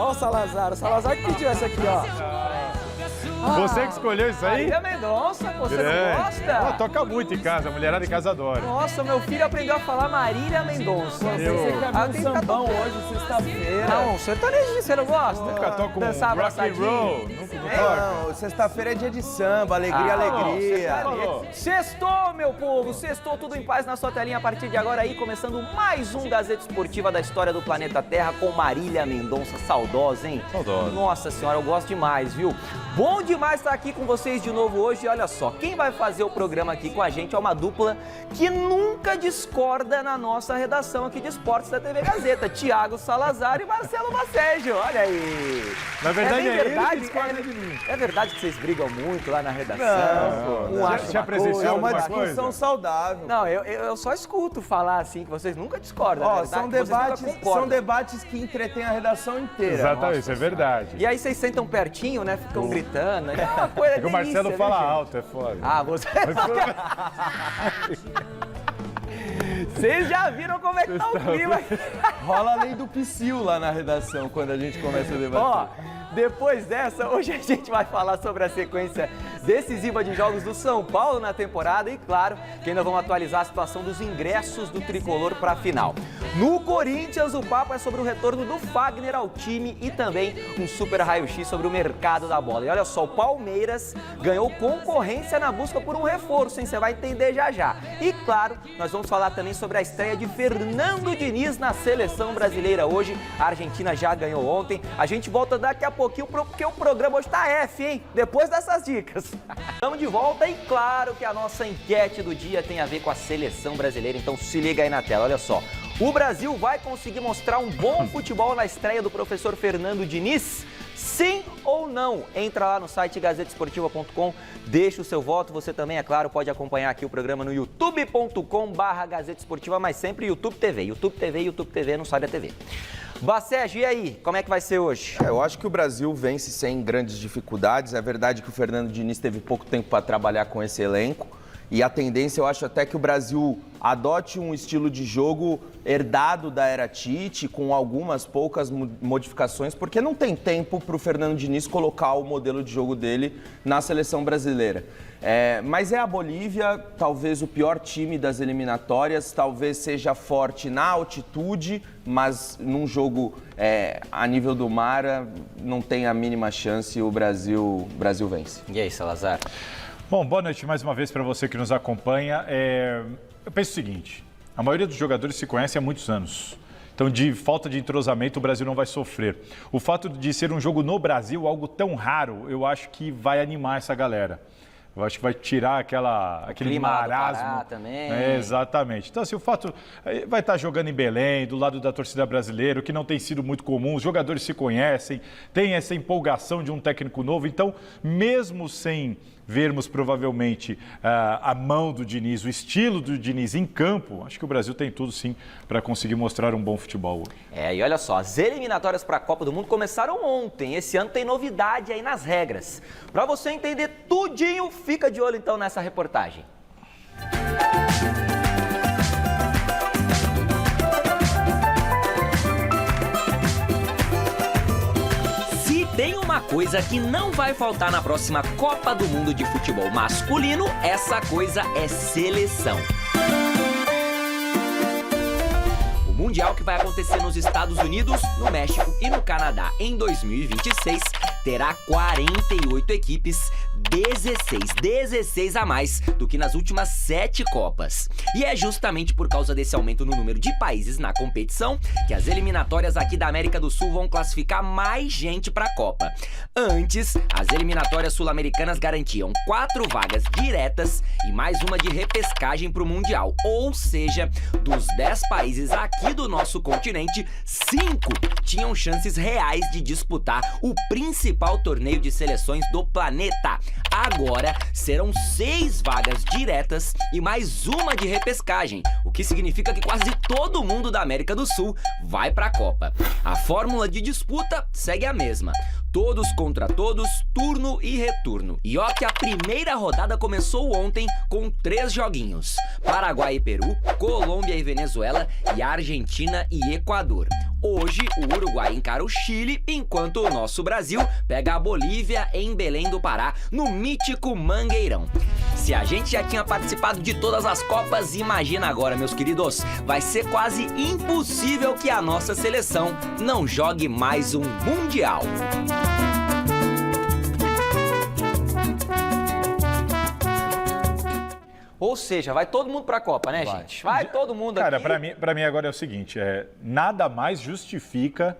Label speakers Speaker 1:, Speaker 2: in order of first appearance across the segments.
Speaker 1: Ó o Salazar que pediu essa aqui, ó.
Speaker 2: Você que escolheu isso aí?
Speaker 1: Marília Mendonça, você não gosta?
Speaker 2: Toca muito em casa, a mulherada em casa adora.
Speaker 1: Nossa, meu filho aprendeu a falar Marília Mendonça.
Speaker 3: Você quer ver um sambão hoje, sexta-feira.
Speaker 1: Não, sertanejo, você não gosta?
Speaker 2: Nunca toca um
Speaker 1: Dançar
Speaker 2: rock and
Speaker 1: abraçadinho.
Speaker 2: roll. Nunca toca.
Speaker 3: Não, sexta-feira é dia de samba, alegria, alegria.
Speaker 1: Sextou, meu povo, sextou, tudo em paz na sua telinha a partir de agora aí, começando mais um Gazeta Esportiva da história do planeta Terra com Marília Mendonça, saudosa, hein?
Speaker 2: Saudosa.
Speaker 1: Nossa senhora, eu gosto demais, viu? Bom demais estar aqui com vocês de novo hoje e olha só, quem vai fazer o programa aqui com a gente é uma dupla que nunca discorda na nossa redação aqui de esportes da TV Gazeta, Thiago Salazar e Marcelo Macejo, olha aí!
Speaker 2: Na verdade,
Speaker 1: bem
Speaker 2: é ele que discorda de mim.
Speaker 1: É verdade que vocês brigam muito lá na redação?
Speaker 3: Não,
Speaker 1: Um acha
Speaker 2: já
Speaker 1: uma
Speaker 2: presenciou
Speaker 1: coisa,
Speaker 3: É uma
Speaker 2: alguma
Speaker 3: discussão
Speaker 2: coisa?
Speaker 3: saudável.
Speaker 1: Não, eu só escuto falar assim, que vocês nunca discordam,
Speaker 3: Ó,
Speaker 1: é verdade,
Speaker 3: são
Speaker 1: que vocês nunca
Speaker 3: debates,
Speaker 1: concordam.
Speaker 3: são debates que entretêm a redação inteira.
Speaker 2: Exatamente, isso é verdade.
Speaker 1: E aí vocês sentam pertinho, né? Ficam gritando. É uma coisa
Speaker 2: É que o Marcelo
Speaker 1: delícia,
Speaker 2: fala
Speaker 1: né, gente?
Speaker 2: alto, é foda.
Speaker 1: Ah, você... Vocês já viram como é que tá o clima aqui.
Speaker 3: Rola a lei do psil lá na redação quando a gente começa a debater.
Speaker 1: Ó, depois dessa, hoje a gente vai falar sobre a sequência decisiva de jogos do São Paulo na temporada e, claro, que ainda vamos atualizar a situação dos ingressos do Tricolor para a final. No Corinthians, o papo é sobre o retorno do Fagner ao time e também um super raio-x sobre o mercado da bola. E olha só, o Palmeiras ganhou concorrência na busca por um reforço, hein? Você vai entender já já. E, claro, nós vamos falar também sobre a estreia de Fernando Diniz na seleção brasileira hoje. A Argentina já ganhou ontem. A gente volta daqui a pouquinho porque o programa hoje tá F, hein? Depois dessas dicas. Estamos de volta e claro que a nossa enquete do dia tem a ver com a seleção brasileira, então se liga aí na tela, olha só. O Brasil vai conseguir mostrar um bom futebol na estreia do professor Fernando Diniz? Sim ou não? Entra lá no site gazetesportiva.com, deixa o seu voto. Você também, é claro, pode acompanhar aqui o programa no youtube.com/Gazeta Esportiva, mas sempre YouTube TV. YouTube TV, não sai da TV. Bacege, e aí? Como é que vai ser hoje?
Speaker 3: Eu acho que o Brasil vence sem grandes dificuldades. É verdade que o Fernando Diniz teve pouco tempo para trabalhar com esse elenco. E a tendência, eu acho até que o Brasil adote um estilo de jogo herdado da era Tite, com algumas poucas modificações, porque não tem tempo para o Fernando Diniz colocar o modelo de jogo dele na seleção brasileira. Mas é a Bolívia, talvez o pior time das eliminatórias, talvez seja forte na altitude, mas num jogo a nível do mar não tem a mínima chance e o Brasil vence.
Speaker 1: E aí, Salazar?
Speaker 2: Bom, boa noite mais uma vez para você que nos acompanha. Eu penso o seguinte, a maioria dos jogadores se conhece há muitos anos. Então, de falta de entrosamento, o Brasil não vai sofrer. O fato de ser um jogo no Brasil, algo tão raro, eu acho que vai animar essa galera. Eu acho que vai tirar aquele marasmo.
Speaker 1: Também.
Speaker 2: Exatamente. Então, assim, o fato vai estar jogando em Belém, do lado da torcida brasileira, o que não tem sido muito comum. Os jogadores se conhecem, tem essa empolgação de um técnico novo. Então, mesmo sem vermos provavelmente a mão do Diniz, o estilo do Diniz em campo, acho que o Brasil tem tudo sim para conseguir mostrar um bom futebol hoje.
Speaker 1: E olha só, as eliminatórias para a Copa do Mundo começaram ontem. Esse ano tem novidade aí nas regras. Para você entender tudinho, fica de olho então nessa reportagem. Tem uma coisa que não vai faltar na próxima Copa do Mundo de Futebol Masculino, essa coisa é seleção. O Mundial que vai acontecer nos Estados Unidos, no México e no Canadá em 2026 terá 48 equipes, 16 a mais do que nas últimas 7 Copas. E é justamente por causa desse aumento no número de países na competição que as eliminatórias aqui da América do Sul vão classificar mais gente para a Copa. Antes, as eliminatórias sul-americanas garantiam 4 vagas diretas e mais uma de repescagem para o Mundial. Ou seja, dos 10 países aqui do nosso continente, 5 tinham chances reais de disputar o principal torneio de seleções do planeta. Agora serão 6 vagas diretas e mais uma de repescagem, o que significa que quase todo mundo da América do Sul vai para a Copa. A fórmula de disputa segue a mesma. Todos contra todos, turno e retorno. E ó que a primeira rodada começou ontem com 3 joguinhos. Paraguai e Peru, Colômbia e Venezuela e Argentina e Equador.
Speaker 4: Hoje, o Uruguai encara o Chile, enquanto o nosso Brasil pega a Bolívia em Belém do Pará, no mítico Mangueirão. Se a gente já tinha participado de todas as Copas, imagina agora, meus queridos. Vai ser quase impossível que a nossa seleção não jogue mais um Mundial.
Speaker 1: Ou seja, vai todo mundo para a Copa, né, gente? Vai todo mundo
Speaker 2: Cara,
Speaker 1: aqui.
Speaker 2: para mim agora é o seguinte, nada mais justifica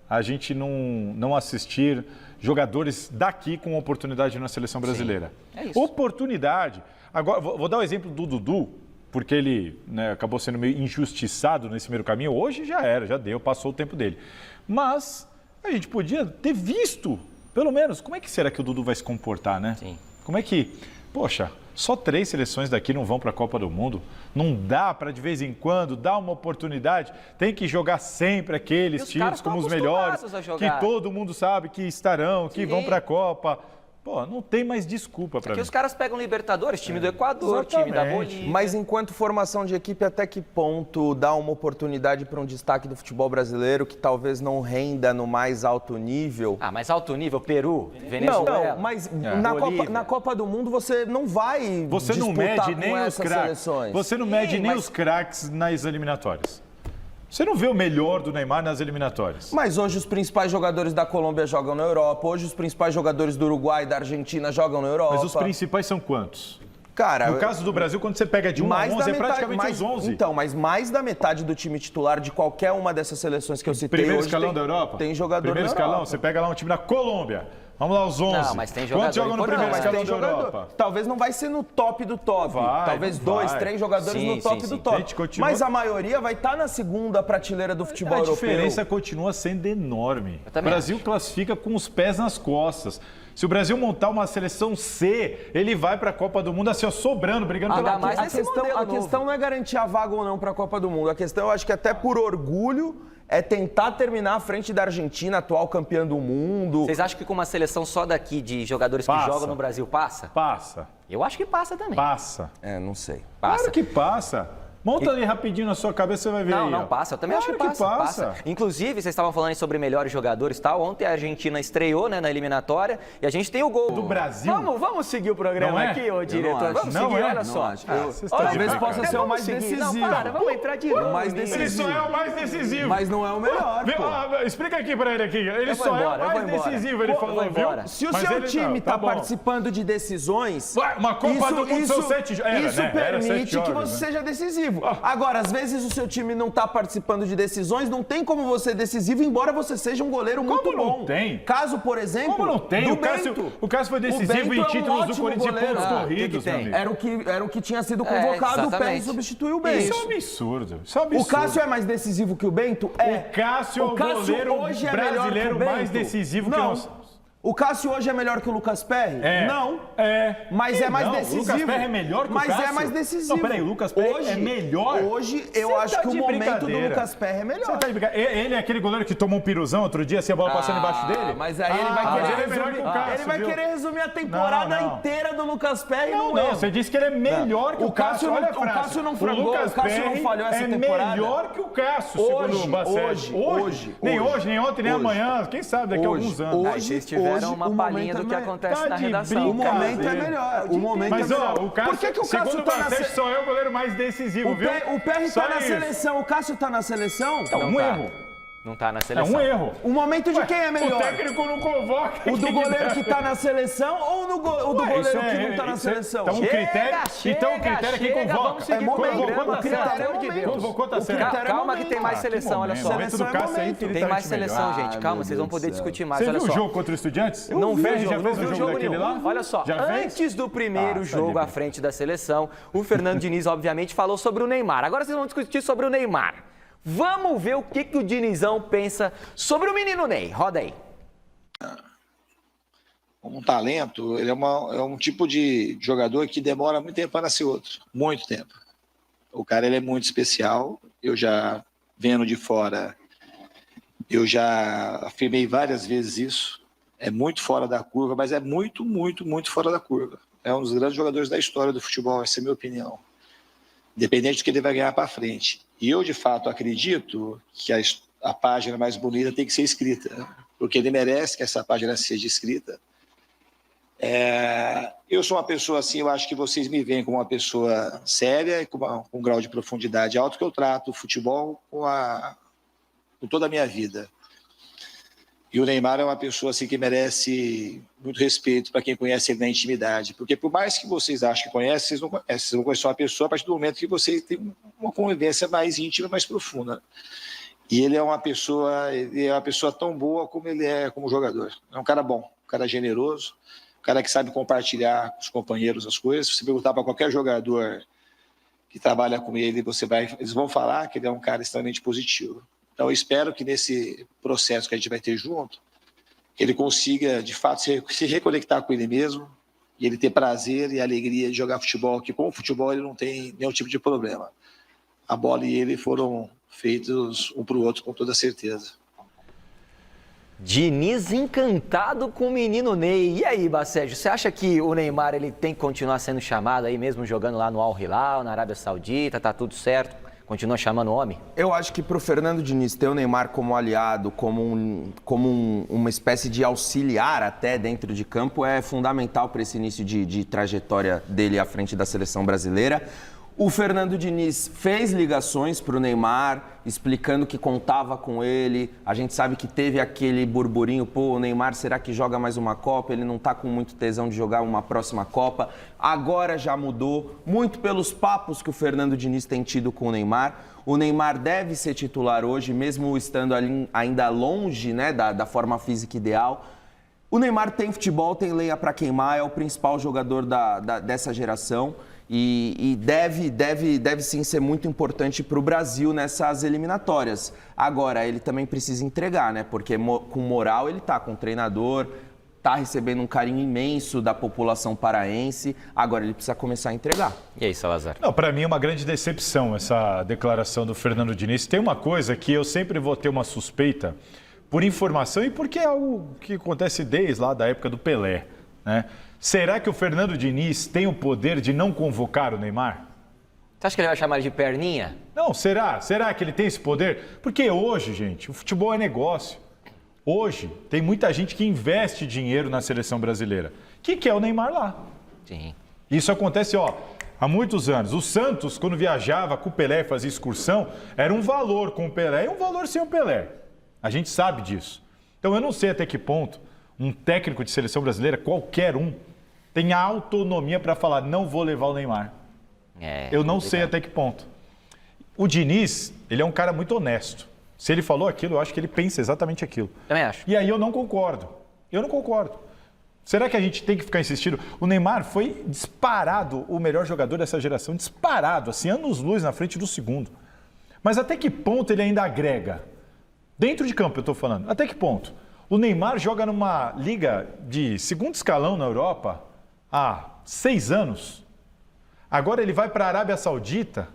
Speaker 2: a gente não assistir jogadores daqui com oportunidade na seleção brasileira.
Speaker 1: Sim, é isso.
Speaker 2: Oportunidade. Agora, vou dar o exemplo do Dudu, porque ele, né, acabou sendo meio injustiçado nesse meio caminho. Hoje já deu, passou o tempo dele. Mas a gente podia ter visto, pelo menos, como é que será que o Dudu vai se comportar, né?
Speaker 1: Sim.
Speaker 2: Como é que... Poxa, só 3 seleções daqui não vão para a Copa do Mundo. Não dá para, de vez em quando, dar uma oportunidade. Tem que jogar sempre aqueles times como os melhores, que todo mundo sabe que estarão, que vão para a Copa. Pô, não tem mais desculpa para mim.
Speaker 1: Porque os caras pegam Libertadores, time do Equador, time da Bolívia.
Speaker 3: Mas enquanto formação de equipe, até que ponto dá uma oportunidade para um destaque do futebol brasileiro que talvez não renda no mais alto nível?
Speaker 1: Ah, mais alto nível, Peru, Venezuela.
Speaker 3: Não, mas
Speaker 1: Bolívia.
Speaker 3: na Copa do Mundo você não vai
Speaker 2: Você não
Speaker 3: disputar
Speaker 2: mede
Speaker 3: com
Speaker 2: nem os
Speaker 3: essas
Speaker 2: craques.
Speaker 3: seleções.
Speaker 2: Você não mede nem os craques nas eliminatórias. Você não vê o melhor do Neymar nas eliminatórias.
Speaker 3: Mas hoje os principais jogadores da Colômbia jogam na Europa, hoje os principais jogadores do Uruguai e da Argentina jogam na Europa.
Speaker 2: Mas os principais são quantos?
Speaker 3: Cara,
Speaker 2: no caso do Brasil, quando você pega de 1 a 11, é praticamente os 11.
Speaker 3: Então, mas mais da metade do time titular de qualquer uma dessas seleções que eu citei
Speaker 2: Primeiro
Speaker 3: hoje
Speaker 2: escalão da Europa?
Speaker 3: Tem jogador
Speaker 2: Primeiro
Speaker 3: na
Speaker 2: escalão,
Speaker 3: Europa.
Speaker 2: você pega lá um time da Colômbia. Vamos lá, os 11.
Speaker 1: Não, mas tem jogador.
Speaker 2: Quantos jogam no primeiro escalão da Europa?
Speaker 3: Talvez não vai ser no top do top. Talvez 2, 3 jogadores no top do top. Mas a maioria vai estar na segunda prateleira do futebol europeu.
Speaker 2: A diferença continua sendo enorme. O Brasil classifica com os pés nas costas. Se o Brasil montar uma seleção C, ele vai para a Copa do Mundo assim, ó, sobrando, brigando pela
Speaker 1: mais
Speaker 3: a questão não é garantir a vaga ou não para a Copa do Mundo. A questão, eu acho que até por orgulho, é tentar terminar à frente da Argentina, atual campeã do mundo.
Speaker 1: Vocês acham que com uma seleção só daqui de jogadores que jogam no Brasil passa?
Speaker 2: Passa.
Speaker 1: Eu acho que passa também.
Speaker 2: Passa.
Speaker 3: Não sei.
Speaker 1: Passa.
Speaker 2: Claro que passa. Monta ali rapidinho na sua cabeça, você vai ver.
Speaker 1: Não passa. Eu também acho que passa. Inclusive, vocês estavam falando sobre melhores jogadores e tal. Ontem a Argentina estreou, né, na eliminatória e a gente tem o gol
Speaker 2: do Brasil.
Speaker 1: Vamos seguir o programa aqui, ô diretor. Vamos seguir, olha só.
Speaker 3: Talvez possa ser o mais decisivo.
Speaker 1: Não, vamos entrar de novo.
Speaker 2: Ele só é o mais decisivo.
Speaker 3: Mas não é o melhor,
Speaker 2: explica aqui pra ele aqui. Ele só é o mais decisivo, ele falou, viu?
Speaker 3: Se o seu time tá participando de decisões...
Speaker 2: Uma Copa do Mundo são 7 jogos.
Speaker 3: Isso permite que você seja decisivo. Agora, às vezes o seu time não está participando de decisões, não tem como você ser decisivo, embora você seja um goleiro muito bom.
Speaker 2: Como não tem?
Speaker 3: Caso, por exemplo,
Speaker 2: como não tem? O Cássio foi decisivo em títulos do Corinthians e pontos corridos, meu amigo.
Speaker 3: Era o que tinha sido convocado, o Pérez substituiu o Bento.
Speaker 2: Isso é um absurdo.
Speaker 3: O Cássio é mais decisivo que o Bento?
Speaker 2: O Cássio é o goleiro brasileiro mais decisivo que nós.
Speaker 3: O Cássio hoje é melhor que o Lucas Perry? Não. Mas é mais decisivo.
Speaker 2: O Lucas Perry é melhor que o Cássio?
Speaker 3: Mas é mais decisivo.
Speaker 2: Não, peraí, o Lucas Perry é melhor?
Speaker 3: Hoje eu acho que o momento do Lucas Perry é melhor.
Speaker 2: Você tá de brincadeira? Ele é aquele goleiro que tomou um piruzão outro dia, assim, a bola passando embaixo dele?
Speaker 3: Mas aí ele vai querer resumir a temporada inteira do Lucas Perry.
Speaker 2: Não, você disse que ele é melhor que o Cássio. Olha a frase.
Speaker 3: O Cássio não frangou, o Cássio não falhou essa temporada.
Speaker 2: É melhor que o Cássio, segundo o Bacete. Hoje. Nem hoje, nem ontem, nem amanhã. Quem sabe daqui a alguns anos.
Speaker 1: Tiveram uma palhinha do que acontece na redação.
Speaker 3: O momento é melhor.
Speaker 2: Mas,
Speaker 3: o
Speaker 2: Cássio,
Speaker 3: por que o Cássio tá na seleção?
Speaker 2: Só é o goleiro mais decisivo, viu?
Speaker 3: O Perry tá na seleção, o Cássio tá na seleção?
Speaker 2: Um erro.
Speaker 1: Não tá na seleção.
Speaker 2: É um erro.
Speaker 3: O momento de quem é melhor?
Speaker 2: O técnico não convoca.
Speaker 3: O do goleiro que tá na seleção ou o do goleiro que não tá na seleção?
Speaker 2: Então o critério é quem convoca.
Speaker 1: Convocou, tá certo. Calma que tem mais seleção, olha só. Tem mais seleção, gente. Calma, vocês vão poder discutir mais, olha só.
Speaker 2: Você viu o jogo contra o Estudiantes?
Speaker 1: Não vi o jogo,
Speaker 2: já fez o jogo daquele lá?
Speaker 1: Olha só, antes do primeiro jogo à frente da seleção, o Fernando Diniz, obviamente, falou sobre o Neymar. Agora vocês vão discutir sobre o Neymar. Vamos ver o que o Dinizão pensa sobre o menino Ney. Roda aí.
Speaker 5: Um talento, ele é um tipo de jogador que demora muito tempo para nascer outro. Muito tempo. O cara, ele é muito especial. Eu já, vendo de fora, eu já afirmei várias vezes isso. É muito fora da curva, mas é muito, muito, muito fora da curva. É um dos grandes jogadores da história do futebol, essa é a minha independente do que ele vai ganhar para frente. E eu, de fato, acredito que a página mais bonita tem que ser escrita, né? Porque ele merece que essa página seja escrita. Eu sou uma pessoa assim, eu acho que vocês me veem como uma pessoa séria e com um grau de profundidade alto, que eu trato o futebol com toda a minha vida. E o Neymar é uma pessoa assim, que merece muito respeito para quem conhece ele na intimidade. Porque por mais que vocês achem que conhecem, vocês não conhecem. Vocês vão conhecer uma pessoa a partir do momento que você tem uma convivência mais íntima, mais profunda. E ele é uma pessoa tão boa como ele é como jogador. É um cara bom, um cara generoso, um cara que sabe compartilhar com os companheiros as coisas. Se você perguntar para qualquer jogador que trabalha com ele, eles vão falar que ele é um cara extremamente positivo. Então, eu espero que nesse processo que a gente vai ter junto, ele consiga, de fato, se reconectar com ele mesmo e ele ter prazer e alegria de jogar futebol, que com o futebol ele não tem nenhum tipo de problema. A bola e ele foram feitos um para o outro com toda certeza.
Speaker 1: Diniz encantado com o menino Ney. E aí, Bacégio, você acha que o Neymar ele tem que continuar sendo chamado aí mesmo jogando lá no Al Hilal, na Arábia Saudita, tá tudo certo? Continua chamando o homem?
Speaker 3: Eu acho que para o Fernando Diniz ter o Neymar como aliado, como uma espécie de auxiliar até dentro de campo, é fundamental para esse início de trajetória dele à frente da seleção brasileira. O Fernando Diniz fez ligações para o Neymar, explicando que contava com ele. A gente sabe que teve aquele burburinho, o Neymar será que joga mais uma Copa? Ele não está com muito tesão de jogar uma próxima Copa. Agora já mudou, muito pelos papos que o Fernando Diniz tem tido com o Neymar. O Neymar deve ser titular hoje, mesmo estando ali ainda longe, né, da forma física ideal. O Neymar tem futebol, tem lenha para queimar, é o principal jogador dessa geração. E deve sim ser muito importante para o Brasil nessas eliminatórias. Agora, ele também precisa entregar, né? Porque com moral ele tá com o treinador, tá recebendo um carinho imenso da população paraense. Agora ele precisa começar a entregar.
Speaker 1: E aí, Salazar?
Speaker 2: Não, para mim é uma grande decepção essa declaração do Fernando Diniz. Tem uma coisa que eu sempre vou ter uma suspeita por informação e porque é algo que acontece desde lá da época do Pelé, né? Será que o Fernando Diniz tem o poder de não convocar o Neymar?
Speaker 1: Você acha que ele vai chamar ele de perninha?
Speaker 2: Não, será? Será que ele tem esse poder? Porque hoje, gente, o futebol é negócio. Hoje, tem muita gente que investe dinheiro na seleção brasileira. Que quer o Neymar lá.
Speaker 1: Sim.
Speaker 2: Isso acontece, há muitos anos. O Santos, quando viajava com o Pelé e fazia excursão, era um valor com o Pelé e um valor sem o Pelé. A gente sabe disso. Então, eu não sei até que ponto um técnico de seleção brasileira, qualquer um, tem a autonomia para falar, não vou levar o Neymar. Eu não sei até que ponto. O Diniz, ele é um cara muito honesto. Se ele falou aquilo, eu acho que ele pensa exatamente aquilo.
Speaker 1: Também acho.
Speaker 2: E aí eu não concordo. Será que a gente tem que ficar insistindo? O Neymar foi disparado o melhor jogador dessa geração, disparado, assim, anos-luz na frente do segundo. Mas até que ponto ele ainda agrega? Dentro de campo eu estou falando. Até que ponto? O Neymar joga numa liga de segundo escalão na Europa há 6 anos. Agora ele vai para a Arábia Saudita.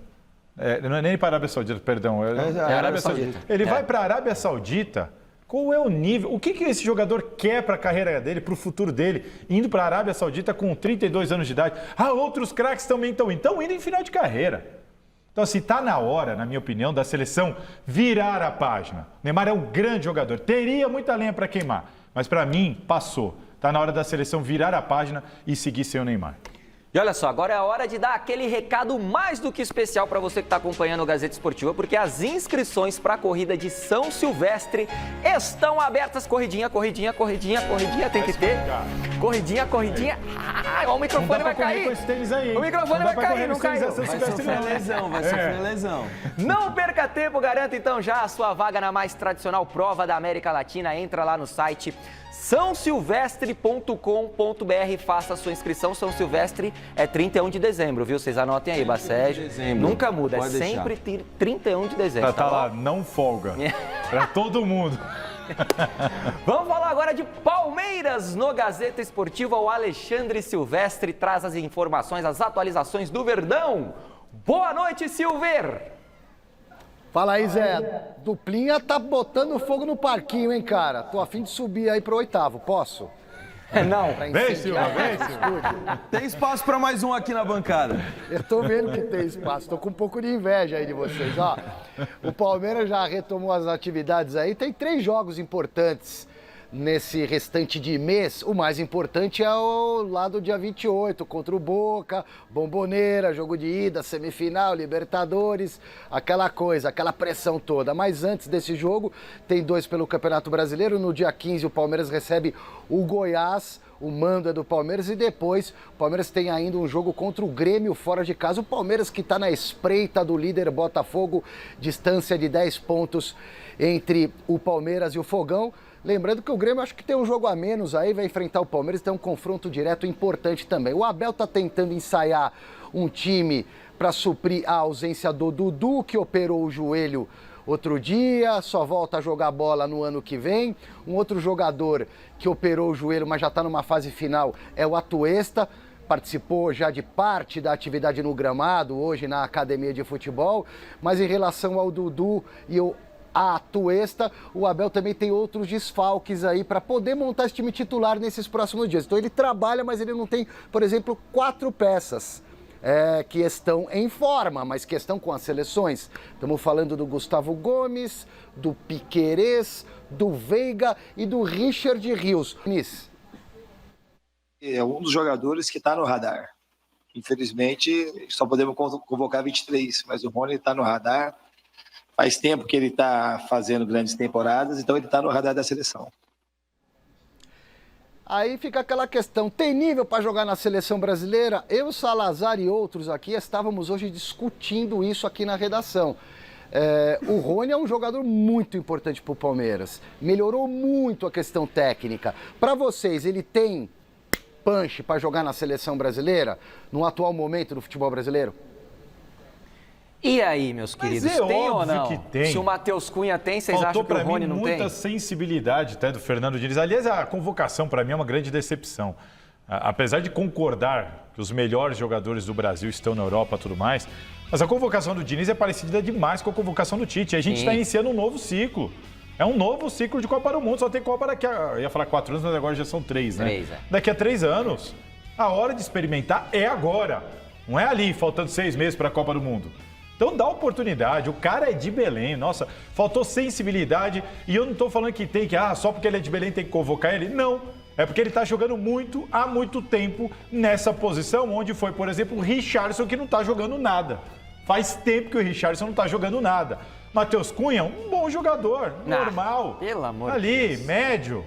Speaker 2: Não é nem para a Arábia Saudita, perdão. É a Arábia Saudita. Ele vai para a Arábia Saudita. Qual é o nível? O que esse jogador quer para a carreira dele, para o futuro dele, indo para a Arábia Saudita com 32 anos de idade? Outros craques também estão indo em final de carreira. Então, assim, está na hora, na minha opinião, da seleção virar a página. O Neymar é um grande jogador, teria muita lenha para queimar, mas para mim, passou. Está na hora da seleção virar a página e seguir sem o Neymar.
Speaker 1: E olha só, agora é a hora de dar aquele recado mais do que especial para você que está acompanhando o Gazeta Esportiva, porque as inscrições para a corrida de São Silvestre estão abertas. Corridinha, tem que ter. Corridinha. O microfone vai cair.
Speaker 2: Com esse tênis aí,
Speaker 1: o microfone vai cair, não caiu.
Speaker 3: Vai sofrer lesão.
Speaker 1: Não perca tempo, garanta então já a sua vaga na mais tradicional prova da América Latina. Entra lá no site sãosilvestre.com.br, faça a sua inscrição. São Silvestre é 31 de dezembro, viu? Vocês anotem aí, Bacégio. Nunca muda, é sempre 31 de dezembro.
Speaker 2: Tá lá, não folga. Pra todo mundo.
Speaker 1: Vamos falar agora de Palmeiras no Gazeta Esportiva. O Alexandre Silvestre traz as informações, as atualizações do Verdão. Boa noite, Silver!
Speaker 6: Fala aí, Zé. Duplinha tá botando fogo no parquinho, hein, cara? Tô a fim de subir aí pro 8º, posso?
Speaker 1: Não.
Speaker 6: Pra
Speaker 2: Vem,
Speaker 6: incentivar
Speaker 2: Silva, vem,
Speaker 6: o estúdio.
Speaker 3: Tem espaço para mais um aqui na bancada.
Speaker 6: Eu tô vendo que tem espaço, tô com um pouco de inveja aí de vocês. Ó, o Palmeiras já retomou as atividades aí, tem 3 jogos importantes nesse restante de mês. O mais importante é o lá do dia 28, contra o Boca, Bomboneira, jogo de ida, semifinal, Libertadores, aquela coisa, aquela pressão toda. Mas antes desse jogo, tem 2 pelo Campeonato Brasileiro. No dia 15, o Palmeiras recebe o Goiás. O mando é do Palmeiras e depois o Palmeiras tem ainda um jogo contra o Grêmio fora de casa. O Palmeiras que está na espreita do líder Botafogo, distância de 10 pontos entre o Palmeiras e o Fogão. Lembrando que o Grêmio acho que tem um jogo a menos aí, vai enfrentar o Palmeiras, tem um confronto direto importante também. O Abel está tentando ensaiar um time para suprir a ausência do Dudu, que operou o joelho outro dia, só volta a jogar bola no ano que vem. Um outro jogador que operou o joelho, mas já está numa fase final, é o Atuesta. Participou já de parte da atividade no gramado, hoje na academia de futebol. Mas em relação ao Dudu e a Atuesta, o Abel também tem outros desfalques aí para poder montar esse time titular nesses próximos dias. Então ele trabalha, mas ele não tem, por exemplo, 4 peças que estão em forma, mas que estão com as seleções. Estamos falando do Gustavo Gomes, do Piquerez, do Veiga e do Richard Rios.
Speaker 5: É um dos jogadores que está no radar. Infelizmente, só podemos convocar 23, mas o Rony está no radar. Faz tempo que ele está fazendo grandes temporadas, então ele está no radar da seleção.
Speaker 6: Aí fica aquela questão, tem nível para jogar na seleção brasileira? Eu, Salazar e outros aqui estávamos hoje discutindo isso aqui na redação. O Rony é um jogador muito importante para o Palmeiras, melhorou muito a questão técnica. Para vocês, ele tem punch para jogar na seleção brasileira, no atual momento do futebol brasileiro?
Speaker 1: E aí, meus queridos,
Speaker 2: é
Speaker 1: tem ou
Speaker 2: óbvio
Speaker 1: não?
Speaker 2: que tem.
Speaker 1: Se o Matheus Cunha tem, vocês
Speaker 2: Faltou
Speaker 1: acham que o Rony não tem?
Speaker 2: muita sensibilidade até do Fernando Diniz. Aliás, a convocação para mim é uma grande decepção. Apesar de concordar que os melhores jogadores do Brasil estão na Europa e tudo mais, mas a convocação do Diniz é parecida demais com a convocação do Tite. A gente está iniciando um novo ciclo. É um novo ciclo de Copa do Mundo. Só tem Copa daqui a... Eu ia falar 4 anos, mas agora já são 3, né?
Speaker 1: 3, é.
Speaker 2: Daqui a 3 anos. A hora de experimentar é agora. Não é ali, faltando 6 meses para a Copa do Mundo. Então dá oportunidade, o cara é de Belém, nossa, faltou sensibilidade e eu não estou falando que tem que, só porque ele é de Belém tem que convocar ele, não. É porque ele está jogando muito, há muito tempo nessa posição, onde foi, por exemplo, o Richarlison que não está jogando nada. Faz tempo que o Richarlison não está jogando nada. Matheus Cunha, um bom jogador, normal.
Speaker 1: Pelo amor
Speaker 2: ali,
Speaker 1: de Deus.
Speaker 2: médio.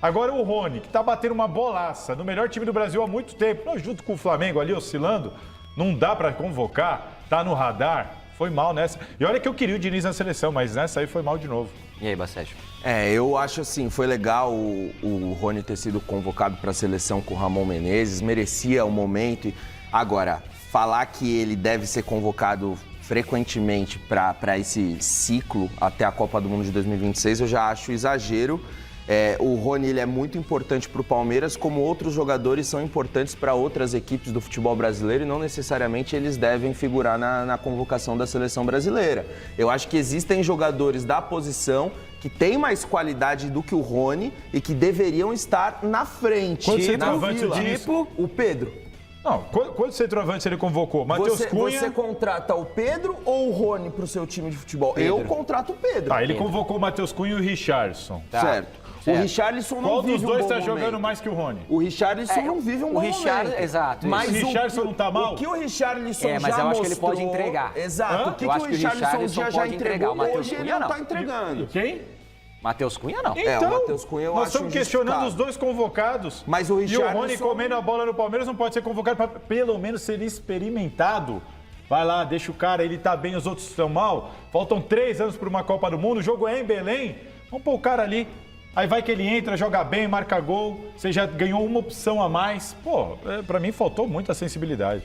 Speaker 2: Agora o Rony, que está batendo uma bolaça no melhor time do Brasil há muito tempo, junto com o Flamengo ali oscilando, não dá para convocar. Tá no radar, foi mal nessa. E olha que eu queria o Diniz na seleção, mas nessa aí foi mal de novo.
Speaker 1: E aí, Bacete?
Speaker 3: Eu acho assim, foi legal o Rony ter sido convocado para a seleção com o Ramon Menezes, merecia o momento. Agora, falar que ele deve ser convocado frequentemente para esse ciclo até a Copa do Mundo de 2026, eu já acho exagero. O Rony ele é muito importante para o Palmeiras, como outros jogadores são importantes para outras equipes do futebol brasileiro e não necessariamente eles devem figurar na convocação da seleção brasileira. Eu acho que existem jogadores da posição que têm mais qualidade do que o Rony e que deveriam estar na frente.
Speaker 2: Quantos centroavantes o Diniz?
Speaker 3: Tipo o Pedro.
Speaker 2: Não, quantos centroavantes ele convocou? Matheus Cunha...
Speaker 3: Você contrata o Pedro ou o Rony para o seu time de futebol?
Speaker 1: Pedro.
Speaker 3: Eu contrato o Pedro.
Speaker 2: Ele convocou o Matheus Cunha e o Richarlison.
Speaker 3: Certo. O Richarlison não
Speaker 2: Qual
Speaker 3: vive
Speaker 2: dos dois
Speaker 3: um bom
Speaker 2: está jogando
Speaker 3: momento.
Speaker 2: mais que o Rony?
Speaker 3: O Richarlison não vive um bom momento.
Speaker 1: Exato.
Speaker 3: Mas
Speaker 2: O Richarlison não tá mal?
Speaker 3: O que o Richarlison já
Speaker 1: mas eu acho que ele
Speaker 3: mostrou-
Speaker 1: pode entregar.
Speaker 3: Exato. O que
Speaker 1: Eu acho
Speaker 3: o
Speaker 1: que o
Speaker 3: Richarlison
Speaker 1: Richarlison
Speaker 3: já
Speaker 1: pode entregar.
Speaker 3: entregou,
Speaker 1: O Matheus
Speaker 3: hoje ele
Speaker 1: Cunha
Speaker 3: não
Speaker 1: não.
Speaker 3: está entregando.
Speaker 2: Quem?
Speaker 1: Matheus Cunha, não.
Speaker 3: o Matheus Cunha eu
Speaker 2: nós
Speaker 3: acho
Speaker 2: estamos questionando
Speaker 3: injustificado.
Speaker 2: os dois convocados.
Speaker 3: Mas o
Speaker 2: E o
Speaker 3: Richarlison-
Speaker 2: Rony comendo a bola no Palmeiras não pode ser convocado para pelo menos ser experimentado. Vai lá, deixa o cara, ele tá bem, os outros estão mal. Faltam 3 anos para uma Copa do Mundo, o jogo é em Belém. Vamos pôr o cara ali. Aí vai que ele entra, joga bem, marca gol. Você já ganhou uma opção a mais. Pô, para mim faltou muita sensibilidade.